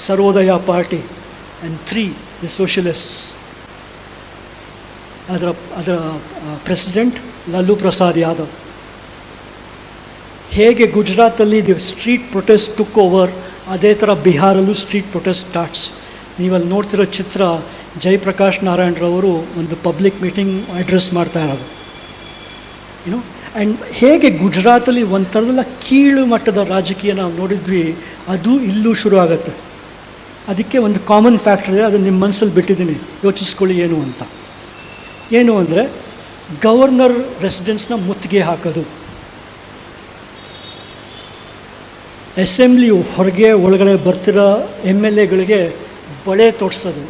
Sarvodaya party and 3 the socialists. ಅದರ ಪ್ರೆಸಿಡೆಂಟ್ ಲಾಲೂ ಪ್ರಸಾದ್ ಯಾದವ್. ಹೇಗೆ ಗುಜರಾತಲ್ಲಿ the street protest took over, ಅದೇ ಥರ ಬಿಹಾರಲ್ಲೂ ಸ್ಟ್ರೀಟ್ ಪ್ರೊಟೆಸ್ಟ್ ಸ್ಟಾರ್ಟ್ಸ್. ನೀವಲ್ಲಿ ನೋಡ್ತಿರೋ ಚಿತ್ರ ಜಯಪ್ರಕಾಶ್ ನಾರಾಯಣರವರು ಒಂದು ಪಬ್ಲಿಕ್ ಮೀಟಿಂಗ್ ಅಡ್ರೆಸ್ ಮಾಡ್ತಾ ಇರೋದು. ಆ್ಯಂಡ್ ಹೇಗೆ ಗುಜರಾತಲ್ಲಿ ಒಂದು ಥರದೆಲ್ಲ ಕೀಳು ಮಟ್ಟದ ರಾಜಕೀಯ ನಾವು ನೋಡಿದ್ವಿ, ಅದು ಇಲ್ಲೂ ಶುರು ಆಗುತ್ತೆ. ಅದಕ್ಕೆ ಒಂದು ಕಾಮನ್ ಫ್ಯಾಕ್ಟರ್ ಇದೆ, ಅದು ನಿಮ್ಮ ಮನಸ್ಸಲ್ಲಿ ಬಿಟ್ಟಿದ್ದೀನಿ, ಯೋಚಿಸ್ಕೊಳ್ಳಿ ಏನು ಅಂತ. ಏನು ಅಂದರೆ ಗವರ್ನರ್ ರೆಸಿಡೆನ್ಸ್ನ ಮುತ್ತಿಗೆ ಹಾಕೋದು, ಅಸೆಂಬ್ಲಿ ಹೊರಗೆ ಒಳಗಡೆ ಬರ್ತಿರೋ MLAಗಳಿಗೆ ಬಳೆ ತೊಡಿಸೋದು,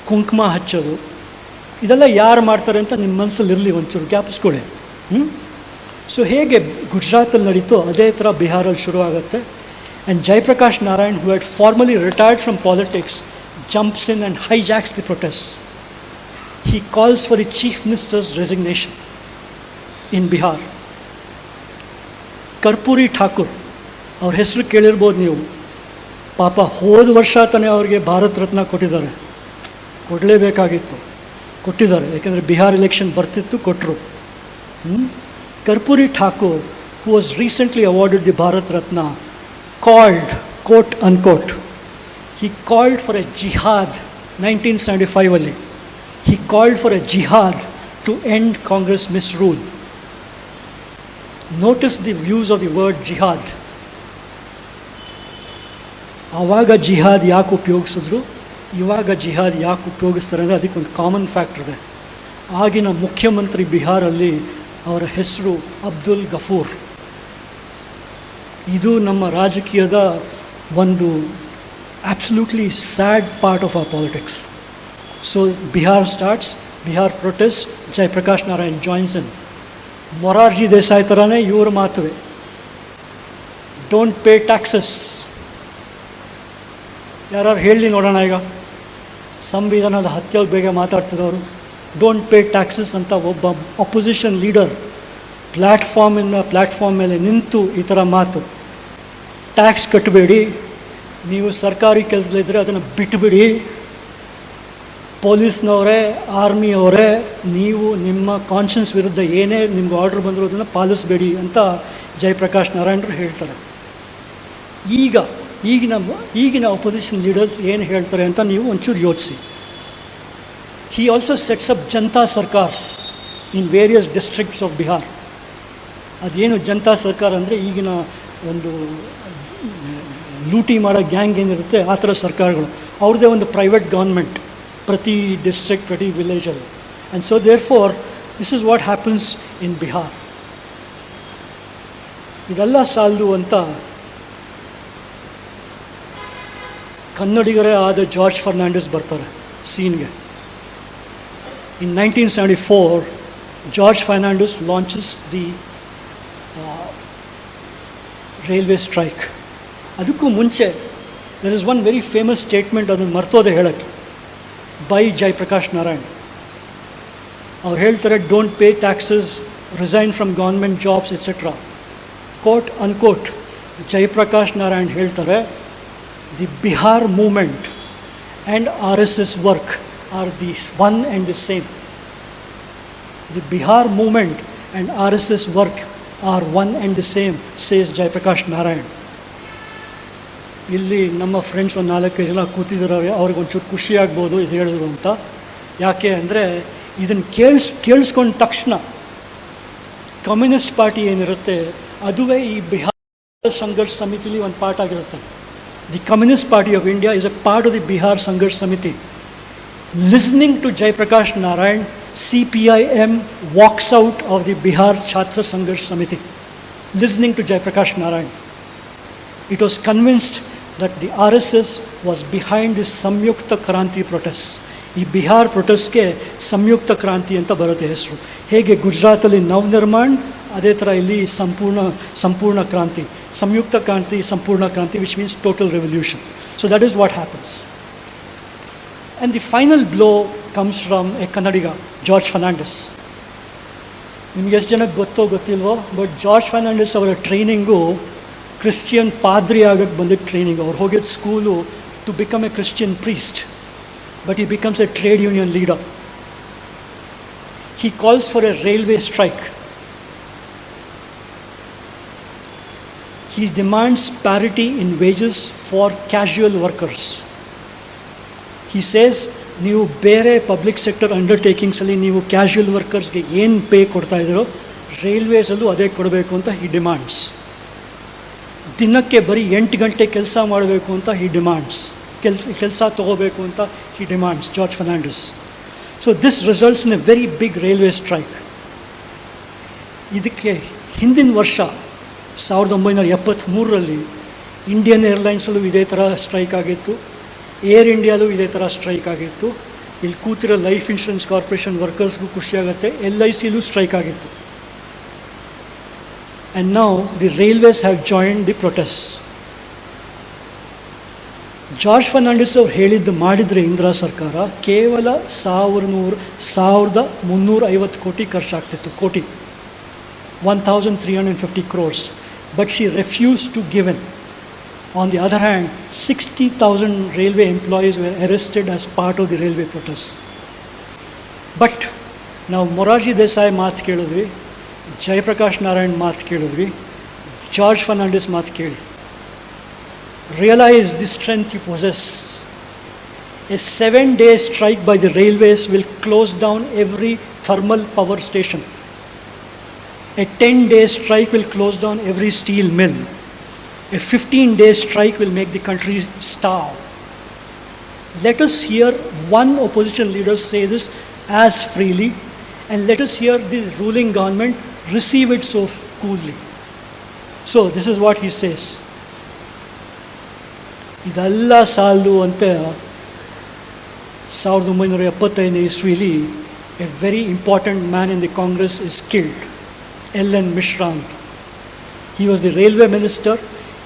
ಕುಂಕುಮ ಹಚ್ಚೋದು, ಇದೆಲ್ಲ ಯಾರು ಮಾಡ್ತಾರೆ ಅಂತ ನಿಮ್ಮ ಮನಸ್ಸಲ್ಲಿರಲಿ, ಒಂಚೂರು ಜ್ಞಾಪಿಸ್ಕೊಳ್ಳಿ. ಸೊ ಹೇಗೆ ಗುಜರಾತಲ್ಲಿ ನಡೀತೋ ಅದೇ ಥರ ಬಿಹಾರಲ್ಲಿ ಶುರುವಾಗುತ್ತೆ. And Jayaprakash Narayan, who had formally retired from politics, jumps in and hijacks the protest. He calls for the chief minister's resignation in Bihar. Karpoori Thakur, ಅವ್ರ ಹೆಸರು ಕೇಳಿರ್ಬೋದು ನೀವು. ಪಾಪ ಹೋದ ವರ್ಷ ತಾನೇ ಅವ್ರಿಗೆ ಭಾರತ ರತ್ನ ಕೊಟ್ಟಿದ್ದಾರೆ, ಕೊಡಲೇಬೇಕಾಗಿತ್ತು, ಕೊಟ್ಟಿದ್ದಾರೆ. ಯಾಕೆಂದರೆ ಬಿಹಾರ್ ಎಲೆಕ್ಷನ್ ಬರ್ತಿತ್ತು, ಕೊಟ್ಟರು. Karpoori Thakur, who was recently awarded the Bharat Ratna, called, quote unquote, he called for a jihad 1975 He called for a jihad to end Congress misrule. Notice the views of the word jihad. ಆವಾಗ ಜಿಹಾದ್ ಯಾಕೆ ಉಪಯೋಗಿಸಿದ್ರು, ಇವಾಗ ಜಿಹಾದ್ ಯಾಕೆ ಉಪಯೋಗಿಸ್ತಾರೆ ಅಂದರೆ ಅದಕ್ಕೊಂದು ಕಾಮನ್ ಫ್ಯಾಕ್ಟರ್ ಇದೆ. ಆಗಿನ ಮುಖ್ಯಮಂತ್ರಿ ಬಿಹಾರಲ್ಲಿ ಅವರ ಹೆಸರು ಅಬ್ದುಲ್ ಗಫೂರ್. ಇದು ನಮ್ಮ ರಾಜಕೀಯದ ಒಂದು absolutely sad part of our politics. So Bihar starts, Bihar protests, Jaiprakash Narayan joins in. Morarji Desai ಥರನೇ ಇವ್ರ ಮಾತುವೆ, ಡೋಂಟ್ ಪೇ ಟ್ಯಾಕ್ಸಸ್. ಯಾರು ಹೇಳಿ ನೋಡೋಣ, ಈಗ ಸಂವಿಧಾನದ ಹತ್ಯೆಗೆ ಬೇಗ ಮಾತಾಡ್ತಿರೋರು ಡೋಂಟ್ ಪೇ ಟ್ಯಾಕ್ಸಸ್ ಅಂತ ಒಬ್ಬ ಅಪೋಸಿಷನ್ ಲೀಡರ್ ಪ್ಲ್ಯಾಟ್ಫಾರ್ಮ್ ಮೇಲೆ ನಿಂತು ಈ ಥರ ಮಾತು, ಟ್ಯಾಕ್ಸ್ ಕಟ್ಟಬೇಡಿ, ನೀವು ಸರ್ಕಾರಿ ಕೆಲಸದಲ್ಲಿದ್ದರೆ ಅದನ್ನು ಬಿಟ್ಟುಬಿಡಿ, ಪೊಲೀಸ್ನವರೇ, ಆರ್ಮಿಯವರೇ, ನೀವು ನಿಮ್ಮ ಕಾನ್ಷಿಯನ್ಸ್ ವಿರುದ್ಧ ಏನೇ ನಿಮ್ಗೆ ಆರ್ಡ್ರ್ ಬಂದರೂ ಅದನ್ನು ಪಾಲಿಸಬೇಡಿ ಅಂತ ಜಯಪ್ರಕಾಶ್ ನಾರಾಯಣರು ಹೇಳ್ತಾರೆ. ಈಗಿನ ಅಪೋಸಿಷನ್ ಲೀಡರ್ಸ್ ಏನು ಹೇಳ್ತಾರೆ ಅಂತ ನೀವು ಒಂಚೂರು ಯೋಚಿಸಿ. He also sets up Janata sarkars in various districts of Bihar. ಅದೇನು ಜನತಾ ಸರ್ಕಾರ ಅಂದರೆ ಈಗಿನ ಒಂದು ಲೂಟಿ ಮಾಡೋ ಗ್ಯಾಂಗ್ ಏನಿರುತ್ತೆ ಆ ಥರ ಸರ್ಕಾರಗಳು, ಅವ್ರದ್ದೇ ಒಂದು ಪ್ರೈವೇಟ್ ಗೌರ್ಮೆಂಟ್ ಪ್ರತಿ ಡಿಸ್ಟ್ರಿಕ್ಟ್, ಪ್ರತಿ ವಿಲೇಜಲ್ಲಿ. And so therefore this is what happens in Bihar. ಇದೆಲ್ಲ ಸಾಲದು ಅಂತ ಕನ್ನಡಿಗರೇ ಆದ ಜಾರ್ಜ್ ಫರ್ನಾಂಡಿಸ್ ಬರ್ತಾರೆ ಸೀನ್ಗೆ. In 1974 George Fernandes launches the railway strike. ಅದಕ್ಕೂ ಮುಂಚೆ there is one very famous statement, ಅದನ್ನು ಮರ್ತೋದೆ ಹೇಳೋಕ್ಕೆ, ಬೈ ಜಯಪ್ರಕಾಶ್ ನಾರಾಯಣ್. ಅವ್ರು ಹೇಳ್ತಾರೆ, don't pay taxes, resign from government jobs etcetera. Quote unquote Jayaprakash Narayan ಹೇಳ್ತಾರೆ, the Bihar movement and RSS work are the one and the same. The Bihar movement and RSS work are one and the same, says Jayaprakash Narayan. ಇಲ್ಲಿ ನಮ್ಮ friends ಒಂದು 4-5 ಜನ ಕೂತಿದ್ದಾರೆ, ಅವ್ರಿಗೆ ಒಂಚೂರು ಖುಷಿ ಆಗ್ಬೋದು ಇದು ಹೇಳಿದ್ರು ಅಂತ. ಯಾಕೆ ಅಂದರೆ ಇದನ್ನು ಕೇಳಿಸ್ಕೊಂಡ ತಕ್ಷಣ ಕಮ್ಯುನಿಸ್ಟ್ ಪಾರ್ಟಿ ಏನಿರುತ್ತೆ ಅದುವೇ ಈ ಬಿಹಾರ ಸಂಘರ್ಷ ಸಮಿತಿಲಿ ಒಂದು ಪಾರ್ಟ್ ಆಗಿರುತ್ತೆ. The communist party of India is a part of the Bihar Sangharsh Samiti. Listening to Jayaprakash Narayan, CPIM walks out of the Bihar Chhatra Sangharsh Samiti. Listening to Jaiprakash Narayan, it was convinced that the RSS was behind this Samyukta Kranti protests. ಈ ಬಿಹಾರ್ ಪ್ರೊಟೆಸ್ಟ್ಗೆ ಸಂಯುಕ್ತ ಕ್ರಾಂತಿ ಅಂತ ಬರುತ್ತೆ ಹೆಸರು. ಹೇಗೆ ಗುಜರಾತಲ್ಲಿ ನವನಿರ್ಮಾಣ್, ಅದೇ ಥರ ಇಲ್ಲಿ ಸಂಪೂರ್ಣ ಕ್ರಾಂತಿ, ಸಂಯುಕ್ತ ಕ್ರಾಂತಿ, ಸಂಪೂರ್ಣ ಕ್ರಾಂತಿ, which means total revolution. So that is what happens. And the final blow comes from A Kannadiga, George Fernandes. ನಿಮ್ಗೆ ಎಷ್ಟು ಜನಕ್ಕೆ ಗೊತ್ತೋ ಗೊತ್ತಿಲ್ವೋ, ಬಟ್ ಜಾರ್ಜ್ ಫರ್ನಾಂಡಿಸ್ ಅವರ ಟ್ರೈನಿಂಗು ಕ್ರಿಶ್ಚಿಯನ್ ಪಾದ್ರಿ ಆಗೋಕ್ಕೆ ಬಂದಿದ್ದ ಟ್ರೈನಿಂಗ್. ಅವ್ರು ಹೋಗಿದ್ದ school to become a Christian priest, but he becomes a trade union leader. He calls for a railway strike. He demands parity in wages for casual workers. He says, ನೀವು ಬೇರೆ public sector ಅಂಡರ್ಟೇಕಿಂಗ್ಸಲ್ಲಿ ನೀವು casual ವರ್ಕರ್ಸ್ಗೆ ಏನು pay ಕೊಡ್ತಾ ಇದ್ದೀರೋ ರೈಲ್ವೇಸಲ್ಲೂ ಅದೇ ಕೊಡಬೇಕು ಅಂತ he demands. ದಿನಕ್ಕೆ ಬರೀ 8 ಗಂಟೆ ಕೆಲಸ ಮಾಡಬೇಕು ಅಂತ ಹಿ ಡಿಮ್ಯಾಂಡ್ಸ್. ಕೆಲಸ ತಗೋಬೇಕು ಅಂತ he demands, George Fernandes. So this results in a very big railway strike. ಇದಕ್ಕೆ ಹಿಂದಿನ ವರ್ಷ 1973ರಲ್ಲಿ ಇಂಡಿಯನ್ ಏರ್ಲೈನ್ಸಲ್ಲೂ ಇದೇ ಥರ ಸ್ಟ್ರೈಕ್ ಆಗಿತ್ತು, ಏರ್ ಇಂಡಿಯಾಲೂ ಇದೇ ಥರ ಸ್ಟ್ರೈಕ್ ಆಗಿತ್ತು. ಇಲ್ಲಿ ಕೂತಿರೋ ಲೈಫ್ ಇನ್ಶೂರೆನ್ಸ್ ಕಾರ್ಪೊರೇಷನ್ ವರ್ಕರ್ಸ್ಗೂ ಖುಷಿಯಾಗುತ್ತೆ, LICಲೂ ಸ್ಟ್ರೈಕ್ ಆಗಿತ್ತು. And now the railways have joined the protest. George Fernandes ಅವ್ರು ಹೇಳಿದ್ದು ಮಾಡಿದರೆ ಇಂದಿರಾ ಸರ್ಕಾರ ಕೇವಲ 1350 ಕೋಟಿ ಖರ್ಚಾಗ್ತಿತ್ತು, 1350 crores. But she refused to give in. On the other hand, 60,000 railway employees were arrested as part of the railway protest. But ನಾವು ಮೊರಾರ್ಜಿ ದೇಸಾಯಿ ಮಾತು ಕೇಳಿದ್ವಿ, ಜಯಪ್ರಕಾಶ್ ನಾರಾಯಣ್ ಮಾತು ಕೇಳಿದ್ವಿ, ಜಾರ್ಜ್ ಫರ್ನಾಂಡಿಸ್ ಮಾತು ಕೇಳಿ. Realize the strength you possess. A 7-day strike by the railways will close down every thermal power station. A 10-day strike will close down every steel mill. A 15-day strike will make the country starve. Let us hear one opposition leader say this as freely, and let us hear the ruling government receive it so coolly. So this is what he says. ಇದೆಲ್ಲ ಸಾಲದು ಅಂತ 1975ನೇ ಇಸ್ವಿಲಿ a very important man in the Congress is killed, LN Mishra ಅಂತ. He was the railway minister,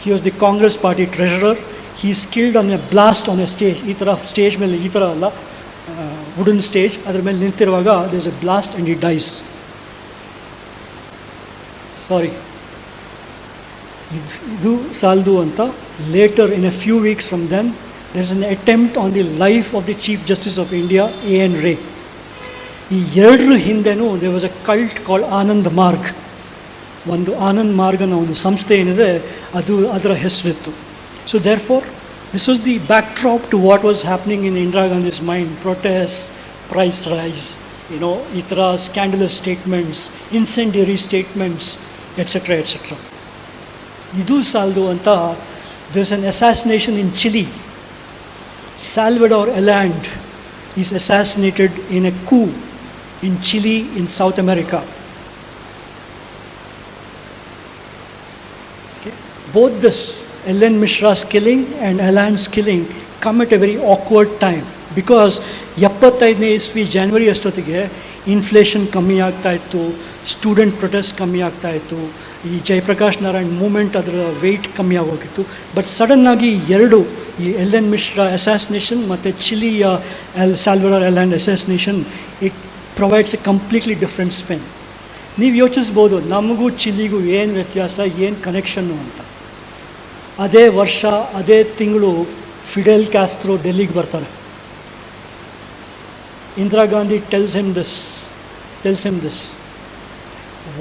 he was the Congress party treasurer. He is killed on a blast on a stage. ಈ ಥರ stage ಮೇಲೆ, ಈ ಥರ ಅಲ್ಲ, ವುಡನ್ ಸ್ಟೇಜ್, ಅದ್ರ ಮೇಲೆ ನಿಂತಿರುವಾಗ there is a blast and he dies. Sorry, ಇದು ಸಾಲದು ಅಂತ. Later in a few weeks from then there is an attempt on the life of the Chief Justice of India, A.N. Ray. ಈ ಎರಡರ ಹಿಂದೆನೂ there was a cult called Anand ಮಾರ್ಗ್. ಒಂದು ಆನಂದ್ ಮಾರ್ಗ್ ಅನ್ನೋ ಒಂದು ಸಂಸ್ಥೆ ಏನಿದೆ, ಅದರ ಹೆಸರಿತ್ತು. So therefore this was the backdrop to what was happening in Indira Gandhi's mind. Protests, price rise, ಈ ಥರ scandalous statements, incendiary statements, etc. etc. ಇದು ಸಾಲದು ಅಂತ there is an assassination in Chile. Salvador Allende is assassinated in a coup in Chile in South America. Okay. Both this LN Mishra's killing and Allende's killing come at a very awkward time, because 75ನೇ ಇಸ್ವಿ ಜನವರಿ ಅಷ್ಟೊತ್ತಿಗೆ inflation ಕಮ್ಮಿ ಆಗ್ತಾ ಇತ್ತು, student protest ಕಮ್ಮಿ ಆಗ್ತಾ ಇತ್ತು, ಈ Jayaprakash Narayan moment ಅದರ ವೆಯ್ಟ್ ಕಮ್ಮಿ ಆಗೋಗಿತ್ತು. ಬಟ್ ಸಡನ್ನಾಗಿ ಎರಡು, ಈ LN ಮಿಶ್ರಾ ಅಸಾಸಿನೇಷನ್ ಮತ್ತು ಚಿಲಿಯ Salvador Allende assassination, it provides a completely different spin. ನೀವು ಯೋಚಿಸ್ಬೋದು ನಮಗೂ ಚಿಲಿಗೂ ಏನು ವ್ಯತ್ಯಾಸ, ಏನು ಕನೆಕ್ಷನ್ನು ಅಂತ. ಅದೇ ವರ್ಷ, ಅದೇ ತಿಂಗಳು ಫಿಡೆಲ್ ಕ್ಯಾಸ್ಟ್ರೋ ಡೆಲ್ಲಿಗೆ ಬರ್ತಾರೆ. Indira Gandhi tells him this.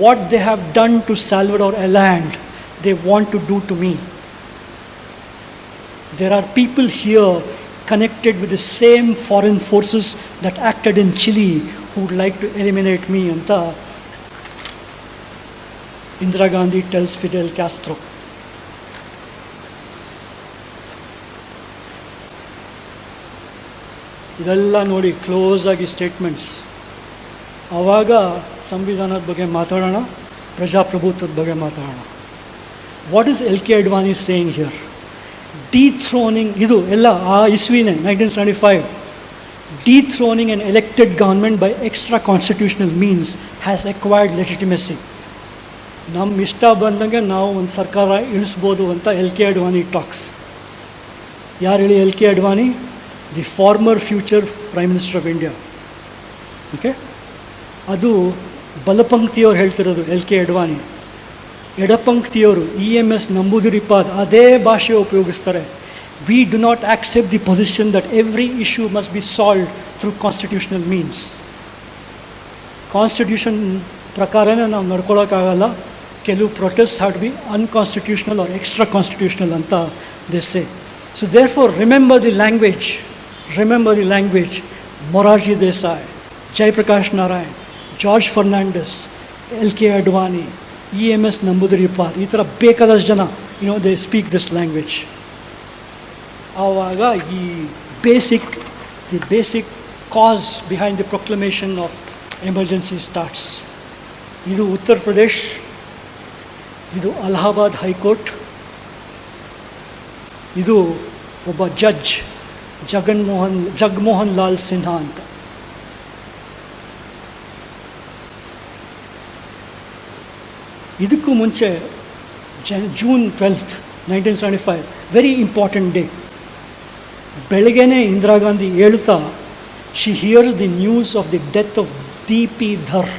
What they have done to Salvador Allende, they want to do to me. There are people here connected with the same foreign forces that acted in Chile who would like to eliminate me. Anta Indira Gandhi tells Fidel Castro. ಇದೆಲ್ಲ ನೋಡಿ close ಆಗಿ statements. ಆವಾಗ ಸಂವಿಧಾನದ ಬಗ್ಗೆ ಮಾತಾಡೋಣ, ಪ್ರಜಾಪ್ರಭುತ್ವದ ಬಗ್ಗೆ ಮಾತಾಡೋಣ. What is LK Advani saying here? ಡಿಥ್ರೋನಿಂಗ್, ಇದು ಎಲ್ಲ ಆ ಇಸ್ವಿನೇ 1975. Dethroning an elected government by extra constitutional means has acquired legitimacy. ನಮ್ಮ ಇಷ್ಟ ಬಂದಂಗೆ ನಾವು ಒಂದು ಸರ್ಕಾರ ಇಳಿಸ್ಬೋದು ಅಂತ ಎಲ್ ಕೆ ಅಡ್ವಾಣಿ ಟಾಕ್ಸ್. ಯಾರು ಹೇಳಿ L K Advani? The farmer future prime minister of India. Okay, ಅದು ಬಲಪಂಕ್ತಿಯವ್ರು ಹೇಳ್ತಿರೋದು ಎಲ್ ಕೆ ಅಡ್ವಾಣಿ. ಎಡಪಂಕ್ತಿಯವರು EMS ನಂಬೂದಿರಿಪಾದ್ ಅದೇ ಭಾಷೆ ಉಪಯೋಗಿಸ್ತಾರೆ. We do not accept the position that every issue must be solved through constitutional means. Constitution ಪ್ರಕಾರನೇ ನಾವು ನಡ್ಕೊಳ್ಳೋಕ್ಕಾಗಲ್ಲ. ಕೆಲವು protest have to be unconstitutional or extra constitutional ಅಂತ they say. So therefore remember the language. Morarji Desai, Jayaprakash Narayan, George Fernandes, L K Advani, EMS Namboodiripad, ಈ ಥರ ಬೇಕಾದಷ್ಟು ಜನ they speak this language. ಆವಾಗ ಈ the basic cause behind the proclamation of emergency starts. ಇದು ಉತ್ತರ ಪ್ರದೇಶ್, ಇದು Allahabad high court, ಇದು ಒಬ್ಬ ಜಡ್ಜ್ ಜಗಮೋಹನ್ ಲಾಲ್ ಸಿನ್ಹಾ ಅಂತ. ಇದಕ್ಕೂ ಮುಂಚೆ ಜೂನ್ 12, 1975, ವೆರಿ ಇಂಪಾರ್ಟೆಂಟ್ ಡೇ. ಬೆಳಗ್ಗೆನೇ ಇಂದಿರಾ ಗಾಂಧಿ ಹೇಳುತ್ತಾ, she hears the news of the death of DP Dhar,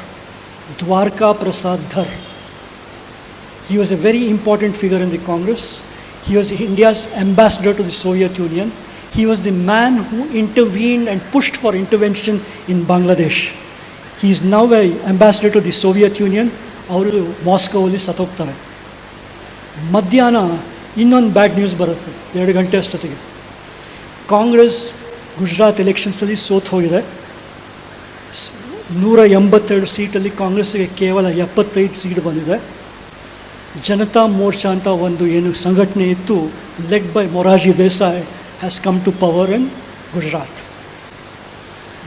Dwarka Prasad Dhar. He was a very important figure in the Congress. He was India's ambassador to the Soviet Union. He was the man who intervened and pushed for intervention in Bangladesh. He is now an ambassador to the Soviet Union. ಅವರು ಮಾಸ್ಕೋವಲ್ಲಿ ಸತ್ತೋಗ್ತಾರೆ. ಮಧ್ಯಾಹ್ನ ಇನ್ನೊಂದು bad news ಬರುತ್ತೆ 2 ಗಂಟೆ ಅಷ್ಟೊತ್ತಿಗೆ. ಕಾಂಗ್ರೆಸ್ ಗುಜರಾತ್ ಎಲೆಕ್ಷನ್ಸಲ್ಲಿ ಸೋತು ಹೋಗಿದೆ. 182 ಸೀಟಲ್ಲಿ ಕಾಂಗ್ರೆಸ್ಸಿಗೆ ಕೇವಲ 75 ಸೀಟ್ ಬಂದಿದೆ. ಜನತಾ ಮೋರ್ಚಾ ಅಂತ ಒಂದು ಏನು ಸಂಘಟನೆ ಇತ್ತು, led by Morarji Desai, has come to power in Gujarat.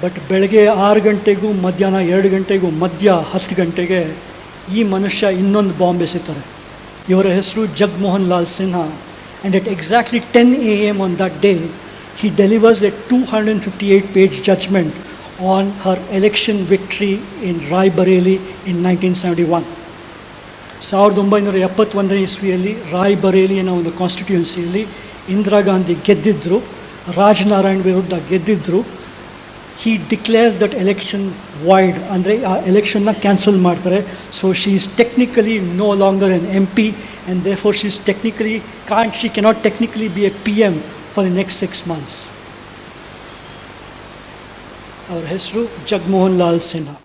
But ಬೆಳಗ್ಗೆ 6 ಗಂಟೆಗೂ ಮಧ್ಯಾಹ್ನ 2 ಗಂಟೆಗೂ ಮಧ್ಯ 10 ಗಂಟೆಗೆ ಈ ಮನುಷ್ಯ ಇನ್ನೊಂದು ಬಾಂಬ್ ಎಸೆತಾರೆ. ಇವರ ಹೆಸರು Jagmohan Lal Sinha. And at exactly 10 AM on that day, he delivers a 258-page judgment on her election victory in Raebareli in 1971. 1971ನೇ ಇಸ್ವಿಯಲ್ಲಿ ರಾಯ್ಬರೇಲಿ ಅನ್ನೋ ಒಂದು ಕಾನ್ಸ್ಟಿಟ್ಯೂನ್ಸಿಯಲ್ಲಿ ಇಂದಿರಾ ಗಾಂಧಿ ಗೆದ್ದಿದ್ದರು, ರಾಜನಾರಾಯಣ್ ವಿರುದ್ಧ ಗೆದ್ದಿದ್ದರು. he declares that election void, ಅಂದರೆ ಆ ಎಲೆಕ್ಷನ್ನ ಕ್ಯಾನ್ಸಲ್ ಮಾಡ್ತಾರೆ. So she is technically no longer an MP, and therefore she cannot technically be a PM for the next 6 months. ಅವರ ಹೆಸರು ಜಗಮೋಹನ್ ಲಾಲ್ ಸಿನ್ಹಾ.